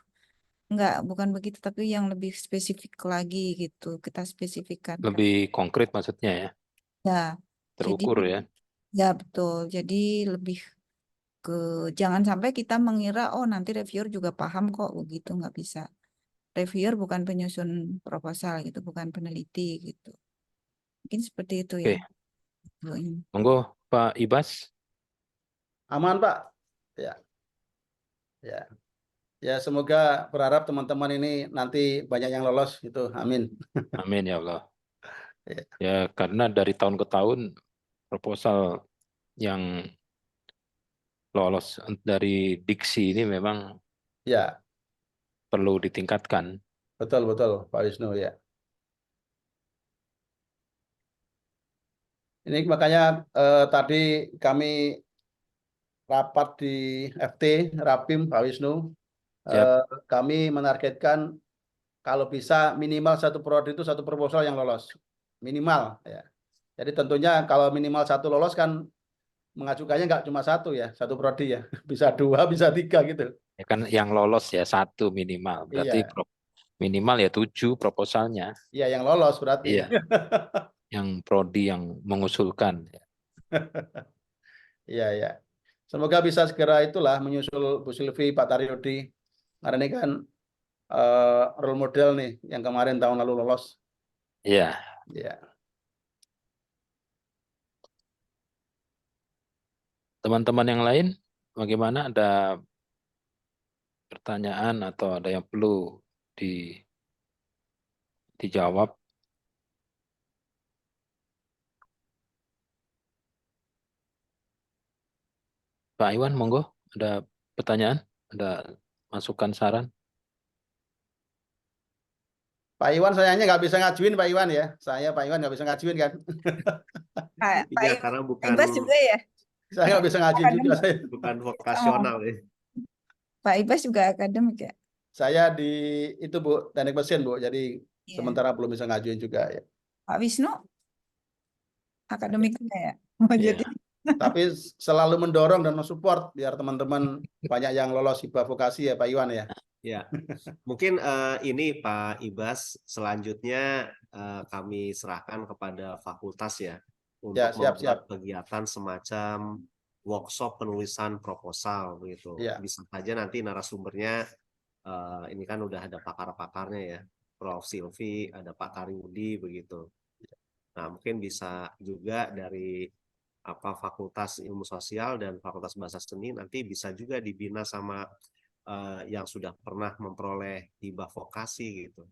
Enggak, bukan begitu, tapi yang lebih spesifik lagi gitu. Kita spesifikkan. Lebih konkret maksudnya ya, Ya, jadi terukur ya. ya betul. Jadi lebih ke jangan sampai kita mengira oh nanti reviewer juga paham kok begitu, nggak bisa. Reviewer bukan penyusun proposal gitu, bukan peneliti gitu. Mungkin seperti itu ya. Oke, monggo Pak Ibas. Aman Pak. Ya. Ya. Ya, semoga berharap teman-teman ini nanti banyak yang lolos gitu. Amin. Amin ya Allah. Ya. Ya, karena dari tahun ke tahun proposal yang lolos dari diksi ini memang Ya, perlu ditingkatkan. betul betul Pak Wisnu ya. Ini makanya tadi kami rapat di FT Rapim Pak Wisnu, Siap. kami menargetkan kalau bisa minimal satu prodi itu satu proposal yang lolos minimal ya. Jadi tentunya kalau minimal satu lolos kan mengajukannya nggak cuma satu ya, satu prodi ya, bisa dua, bisa tiga gitu. Ya kan yang lolos ya 1 minimal. Berarti Iya, minimal ya 7 proposalnya. iya yang lolos berarti. Iya. Yang prodi yang mengusulkan. Iya, iya. Semoga bisa segera itulah menyusul Bu Sylvie, Pak Taryodi. Karena ini kan role model nih yang kemarin tahun lalu lolos. Iya. Ya. Teman-teman yang lain, bagaimana? Ada pertanyaan atau ada yang perlu dijawab? Pak Iwan, monggo. Ada pertanyaan? Ada masukan saran? Pak Iwan sayangnya nggak bisa ngajuin Pak Iwan ya. Saya Pak Iwan nggak bisa ngajuin kan. Pak Iya, Ibas karena Ibas juga ya? Saya nggak bisa ngajuin juga Akademik. saya. bukan Oh, vokasional ya. Pak Ibas juga akademik ya? Saya di itu Bu, teknik mesin Bu. Jadi Iya. sementara belum bisa ngajuin juga ya. Pak Wisnu akademik juga ya? Oh, Iya. jadi Tapi selalu mendorong dan mensupport biar teman-teman banyak yang lolos hibah vokasi ya Pak Iwan ya. Ya, mungkin ini Pak Ibas selanjutnya kami serahkan kepada fakultas ya untuk Ya, siap, membuat siap. kegiatan semacam workshop penulisan proposal begitu. Ya. Bisa saja nanti narasumbernya ini kan udah ada pakar-pakarnya ya, Prof. Silvi, ada Pak Taryudi begitu. Nah, mungkin bisa juga dari Fakultas Ilmu Sosial dan Fakultas Bahasa Seni nanti bisa juga dibina sama yang sudah pernah memperoleh hibah vokasi gitu.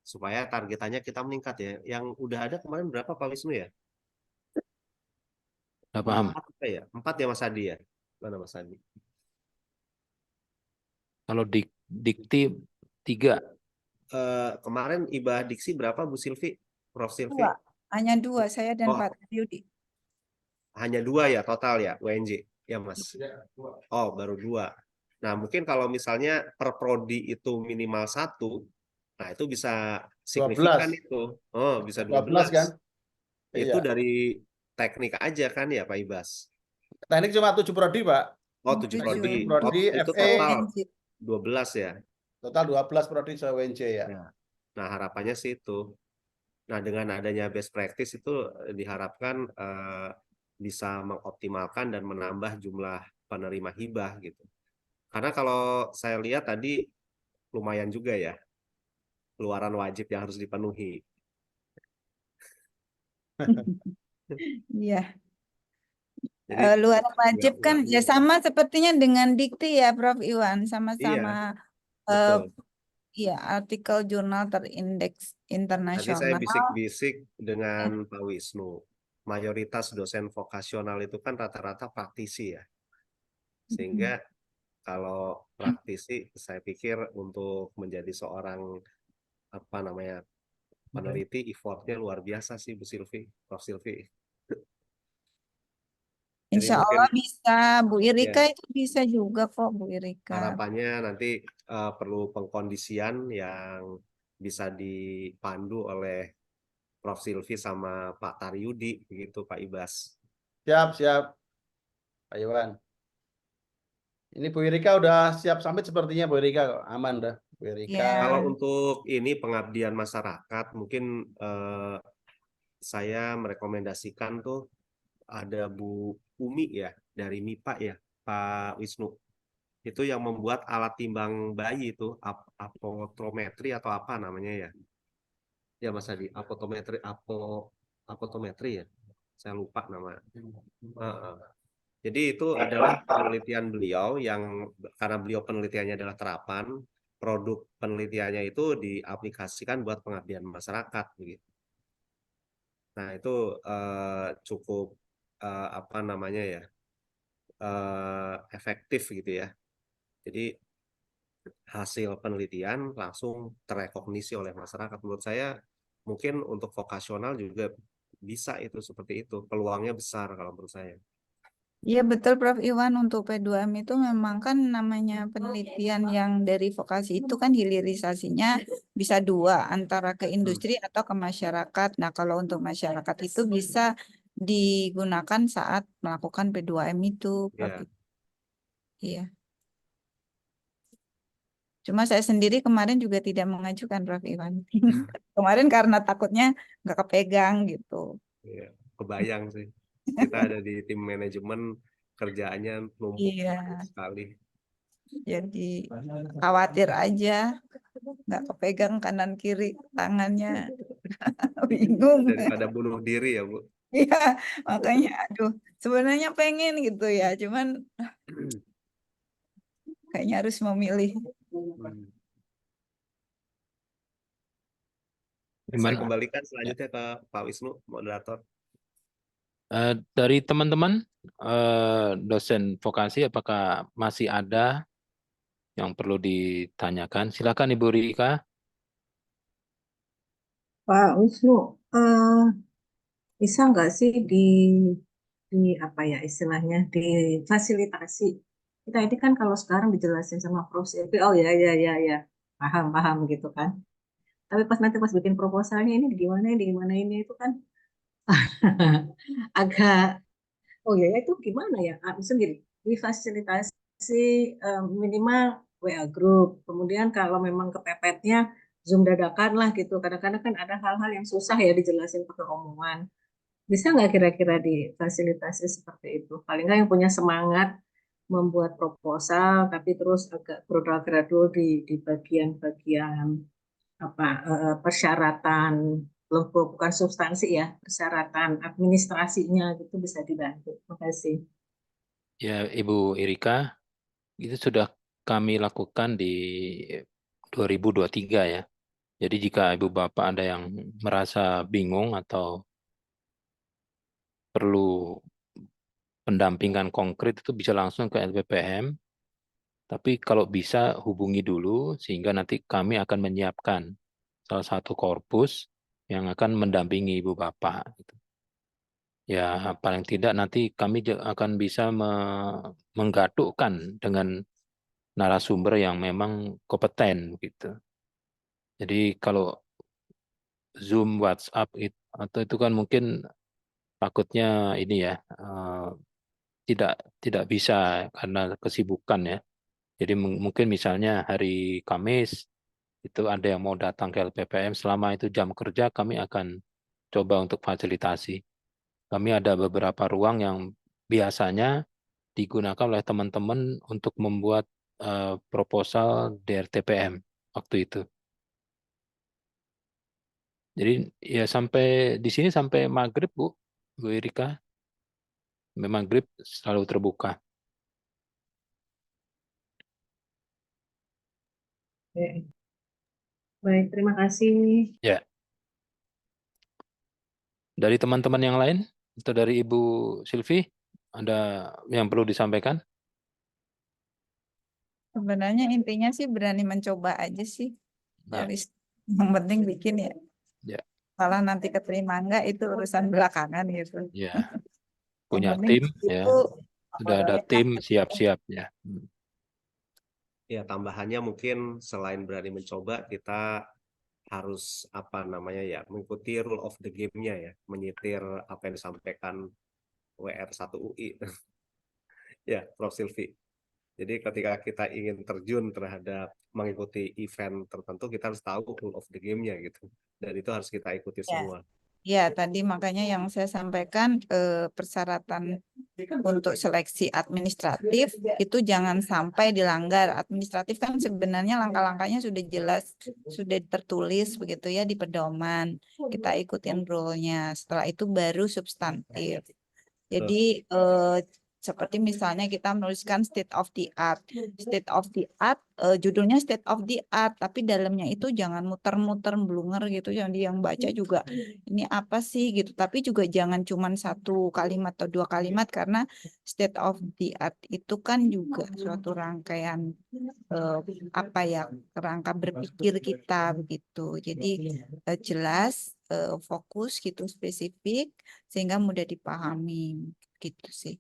Supaya targetannya kita meningkat ya. Yang udah ada kemarin berapa Pak Wisnu ya? Nggak paham. 4 ya? 4 ya Mas Adi ya? Mana Mas Adi? Kalau dikti 3. Kemarin hibah diksi berapa Bu Silvi? Prof. Silvi? 2. Hanya 2, saya dan Oh. Pak Taryudi. Hanya 2 ya total ya UNJ ya Mas? Oh baru 2. Nah mungkin kalau misalnya per prodi itu minimal 1, nah itu bisa signifikan 12. itu. Oh bisa 12 kan? 12. Itu Iya. dari teknik aja kan ya Pak Ibas? Teknik cuma 7 prodi Pak. Oh 7 prodi. Prodi Itu FE total 12 ya? total 12 prodi se-UNJ ya. Nah harapannya sih itu. Nah dengan adanya best practice itu diharapkan bisa mengoptimalkan dan menambah jumlah penerima hibah gitu. Karena kalau saya lihat tadi lumayan juga ya keluaran wajib yang harus dipenuhi. Iya. Jadi Luar wajib kan ya sama sepertinya dengan dikti ya Prof. Iwan, iya, sama-sama betul. ya artikel jurnal terindeks Tadi saya internasional. bisik-bisik dengan Pak Wisnu. Mayoritas dosen vokasional itu kan rata-rata praktisi ya. Sehingga kalau praktisi saya pikir untuk menjadi seorang peneliti effortnya luar biasa sih Bu Silvi, Prof. Silvi. Jadi Insya mungkin Allah bisa, Bu Irika ya, itu bisa juga kok Bu Irika. harapannya nanti perlu pengkondisian yang bisa dipandu oleh Prof. Silvi sama Pak Taryudi begitu Pak Ibas. Siap, siap. Pak Iwan. Ini Bu Irika udah siap summit sepertinya Bu Irika kok. Aman dah Bu Irika. Ya. Kalau untuk ini pengabdian masyarakat mungkin saya merekomendasikan tuh ada Bu Umi ya dari MIPA ya Pak Wisnu. Itu yang membuat alat timbang bayi itu apotometri atau apa namanya ya? Ya Mas Adi, apotometri ya. Saya lupa nama. Jadi itu adalah penelitian beliau yang karena beliau penelitiannya adalah terapan, produk penelitiannya itu diaplikasikan buat pengabdian masyarakat begitu. Nah, itu cukup apa namanya ya? Efektif gitu ya. Jadi hasil penelitian langsung terrekognisi oleh masyarakat. Menurut saya mungkin untuk vokasional juga bisa itu seperti itu. Peluangnya besar kalau menurut saya. Iya betul Prof. Iwan, untuk P2M itu memang kan namanya penelitian yang dari vokasi itu kan hilirisasinya bisa dua, antara ke industri atau ke masyarakat. Nah kalau untuk masyarakat itu bisa digunakan saat melakukan P2M itu, Prof. Ya. Iya. Cuma saya sendiri kemarin juga tidak mengajukan Prof. Iwan. Kemarin karena takutnya nggak kepegang gitu. Iya, kebayang sih. Kita ada di tim manajemen, kerjaannya numpuk Iya, sekali. jadi khawatir aja nggak kepegang kanan kiri tangannya. Bingung. Daripada bunuh diri ya, Bu. Iya, makanya aduh, sebenarnya pengen gitu ya, cuman kayaknya harus memilih. Saya Gimana? kembalikan selanjutnya ke Pak Wisnu, moderator. Dari teman-teman dosen vokasi, apakah masih ada yang perlu ditanyakan? Silakan Ibu Rika. Pak Wisnu, bisa nggak sih di apa ya istilahnya difasilitasi? Kita ini kan kalau sekarang dijelasin sama Prof. Silvi, oh ya, paham gitu kan. Tapi pas bikin proposalnya ini gimana ini itu kan agak oh ya itu gimana ya? Sendiri difasilitasi minimal WA group. Kemudian kalau memang kepepetnya Zoom dadakan lah gitu. Kadang-kadang kan ada hal-hal yang susah ya dijelasin pakai omongan. Bisa nggak kira-kira difasilitasi seperti itu? Paling nggak yang punya semangat membuat proposal, tapi terus agak gradul di bagian-bagian apa persyaratan, bukan substansi ya, persyaratan administrasinya gitu bisa dibantu. Terima kasih. Ya, Ibu Irika, itu sudah kami lakukan di 2023 ya. Jadi jika Ibu Bapak ada yang merasa bingung atau perlu pendampingan konkret itu bisa langsung ke LPPM. Tapi kalau bisa hubungi dulu sehingga nanti kami akan menyiapkan salah satu korpus yang akan mendampingi Ibu Bapak. Ya, paling tidak nanti kami akan bisa menggadukkan dengan narasumber yang memang kompeten gitu. Jadi kalau Zoom, WhatsApp atau itu kan mungkin takutnya ini ya tidak bisa karena kesibukan ya. Jadi mungkin misalnya hari Kamis itu ada yang mau datang ke LPPM, selama itu jam kerja kami akan coba untuk fasilitasi. Kami ada beberapa ruang yang biasanya digunakan oleh teman-teman untuk membuat proposal DRTPM waktu itu. Jadi ya sampai di sini sampai maghrib Bu Irika, memang maghrib selalu terbuka. Baik, terima kasih. Ya. Dari teman-teman yang lain atau dari Ibu Silvi ada yang perlu disampaikan? Sebenarnya intinya sih berani mencoba aja sih. Ya. Yang penting bikin ya. Ya. Kalau nanti keterima enggak itu urusan belakangan gitu. Ya. Punya tim ya. Sudah ada tim siap-siap ya. Ya, tambahannya mungkin selain berani mencoba, kita harus apa namanya ya, mengikuti rule of the game-nya ya, menyetir apa yang disampaikan WR1 UI. Ya, Prof. Silvi. Jadi ketika kita ingin terjun terhadap mengikuti event tertentu, kita harus tahu rule of the game-nya gitu. Dan itu harus kita ikuti semua. Ya, tadi makanya yang saya sampaikan persyaratan untuk seleksi administratif itu jangan sampai dilanggar. Administratif kan sebenarnya langkah-langkahnya sudah jelas, sudah tertulis begitu ya di pedoman. Kita ikutin rule-nya. Setelah itu baru substantif. Jadi Seperti misalnya kita menuliskan state of the art. State of the art, judulnya state of the art, tapi dalamnya itu jangan muter-muter blunger gitu. Jadi yang baca juga ini apa sih gitu. Tapi juga jangan cuma satu kalimat atau dua kalimat, karena state of the art itu kan juga suatu rangkaian apa ya, kerangka berpikir kita begitu. Jadi jelas, fokus gitu, spesifik, sehingga mudah dipahami gitu sih.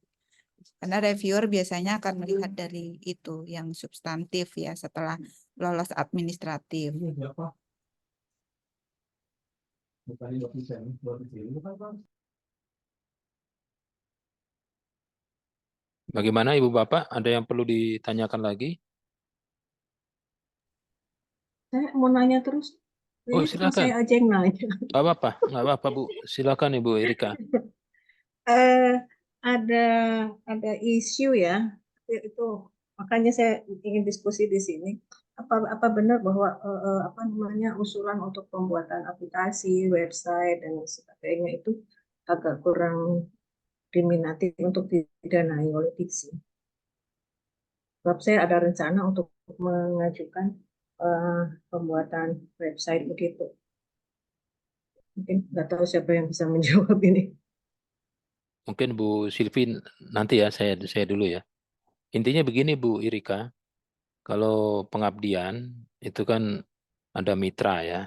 Karena reviewer biasanya akan melihat dari itu yang substantif ya setelah lolos administratif. Bagaimana Ibu Bapak? Ada yang perlu ditanyakan lagi? Saya mau nanya terus. Oh, Ini cuma silakan. saya aja yang nanya. Nggak apa-apa Bu. Silakan Ibu Erika. Eh, ada isu ya, itu makanya saya ingin diskusi di sini. Apa benar bahwa apa namanya usulan untuk pembuatan aplikasi, website dan sebagainya itu agak kurang diminati untuk didanai oleh Diksi. Sebab saya ada rencana untuk mengajukan pembuatan website begitu. Mungkin nggak tahu siapa yang bisa menjawab ini. Mungkin Bu Silvi nanti ya, saya dulu ya. Intinya begini Bu Irika, kalau pengabdian itu kan ada mitra ya.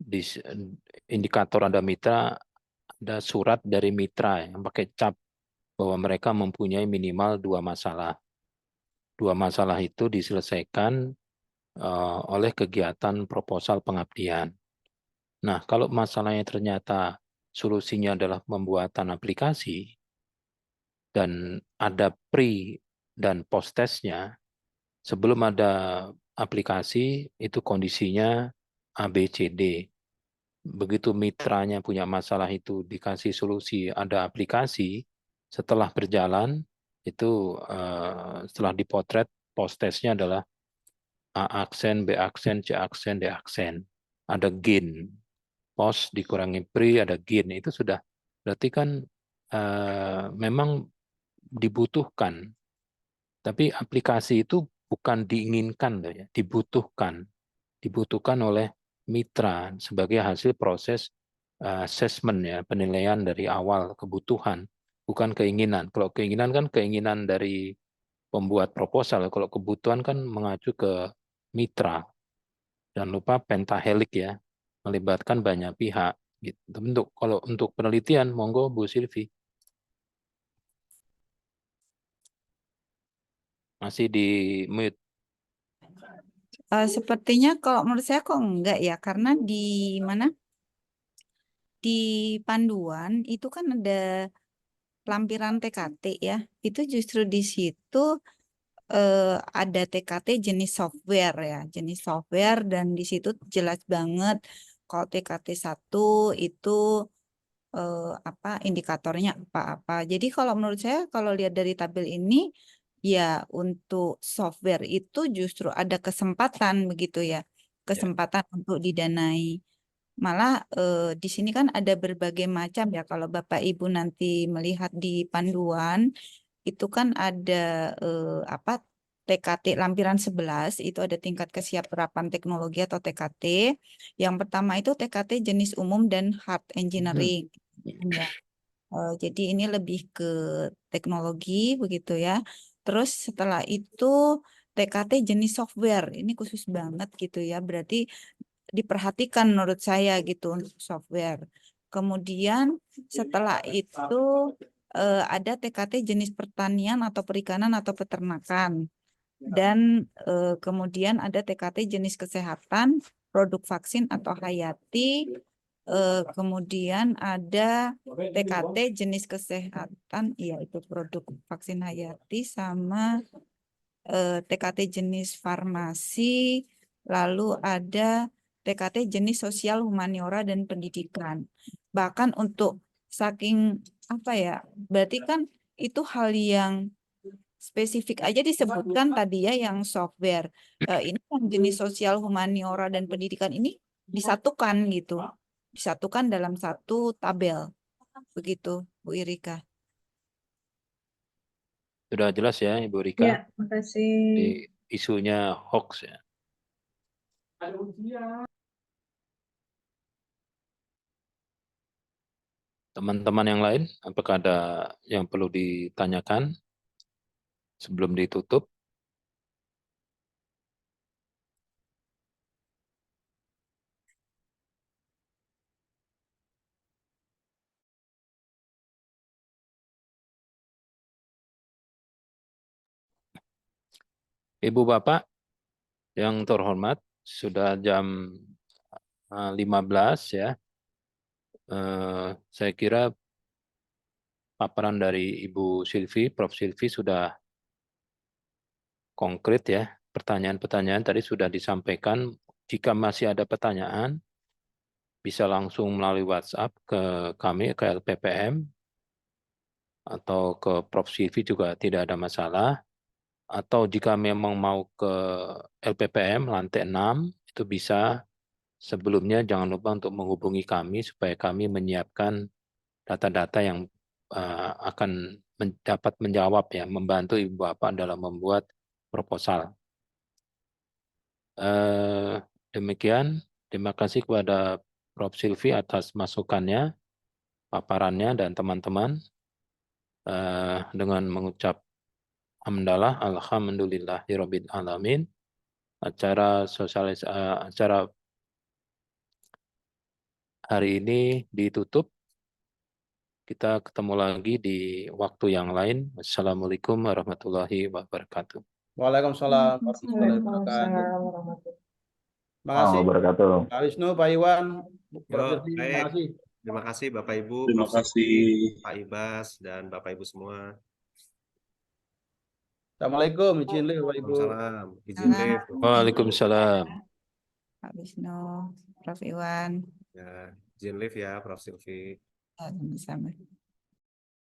Di indikator ada mitra, ada surat dari mitra yang pakai cap bahwa mereka mempunyai minimal 2 masalah. 2 masalah itu diselesaikan oleh kegiatan proposal pengabdian. Nah, kalau masalahnya ternyata solusinya adalah pembuatan aplikasi dan ada pre dan post testnya, sebelum ada aplikasi itu kondisinya A, B, C, D. Begitu mitranya punya masalah itu dikasih solusi ada aplikasi, setelah berjalan itu setelah dipotret post testnya adalah A aksen, B aksen, C aksen, D aksen. Ada gain. Post dikurangi pre, ada gain. Itu sudah berarti kan memang dibutuhkan. Tapi aplikasi itu bukan diinginkan loh ya, dibutuhkan. Dibutuhkan oleh mitra sebagai hasil proses assessment ya, penilaian dari awal kebutuhan, bukan keinginan. Kalau keinginan kan keinginan dari pembuat proposal, kalau kebutuhan kan mengacu ke mitra. Jangan lupa pentahelik ya, melibatkan banyak pihak. Gitu. Kalau untuk penelitian, monggo Bu Silvi. Masih di mute. Sepertinya kalau menurut saya kok enggak ya, karena di mana? Di panduan itu kan ada lampiran TKT ya. Itu justru di situ ada TKT jenis software ya, jenis software, dan di situ jelas banget kalau TKT 1 itu apa indikatornya apa-apa. Jadi kalau menurut saya kalau lihat dari tabel ini ya untuk software itu justru ada kesempatan begitu ya, kesempatan untuk didanai. Malah di sini kan ada berbagai macam ya, kalau Bapak Ibu nanti melihat di panduan itu kan ada apa TKT lampiran 11 itu ada tingkat kesiaprapan teknologi atau TKT. Yang pertama itu TKT jenis umum dan hard engineering. Ya. Jadi ini lebih ke teknologi begitu ya. Terus setelah itu TKT jenis software ini khusus banget gitu ya. Berarti diperhatikan menurut saya gitu untuk software. Kemudian setelah itu ada TKT jenis pertanian atau perikanan atau peternakan. Dan kemudian ada TKT jenis kesehatan, produk vaksin atau hayati. Kemudian ada TKT jenis kesehatan, iya itu produk vaksin hayati, sama TKT jenis farmasi, lalu ada TKT jenis sosial, humaniora, dan pendidikan. Bahkan untuk saking apa ya, berarti kan itu hal yang spesifik aja disebutkan tadi ya yang software. Ini yang jenis sosial, humaniora, dan pendidikan ini disatukan gitu. Disatukan dalam satu tabel. Begitu, Bu Irika. Sudah jelas ya Ibu Rika? Ya, makasih. Di isunya hoax ya. Teman-teman yang lain, apakah ada yang perlu ditanyakan sebelum ditutup? Ibu Bapak yang terhormat, sudah jam 15 ya. Saya kira paparan dari Ibu Silvi, Prof. Silvi sudah konkret ya. Pertanyaan-pertanyaan tadi sudah disampaikan. Jika masih ada pertanyaan, bisa langsung melalui WhatsApp ke kami, ke LPPM, atau ke Prof. Silvi juga tidak ada masalah. Atau jika memang mau ke LPPM lantai 6, itu bisa. Sebelumnya jangan lupa untuk menghubungi kami supaya kami menyiapkan data-data yang akan dapat menjawab ya, membantu Ibu Bapak dalam membuat proposal. Demikian, terima kasih kepada Prof. Silvi atas masukannya, paparannya, dan teman-teman. Dengan mengucap hamdalah, alhamdulillahirabbil alamin. Acara hari ini ditutup. Kita ketemu lagi di waktu yang lain. Wassalamualaikum warahmatullahi wabarakatuh. Waalaikumsalam warahmatullahi wabarakatuh. Waalaikumsalam warahmatullahi Terima kasih wabarakatuh. Pak Wisnu, Pak Iwan, Prof. Yuk, Silvi, terima baik. kasih. Terima kasih Bapak Ibu, Terima Prof. kasih. Silvi, Pak Ibas, dan Bapak Ibu semua. Assalamualaikum, izin live Bapak Ibu. Waalaikumsalam. Izin live. Waalaikumsalam. Pak Wisnu, Prof. Iwan. Ya, izin live ya, Prof. Silvi. Ya, sama-sama.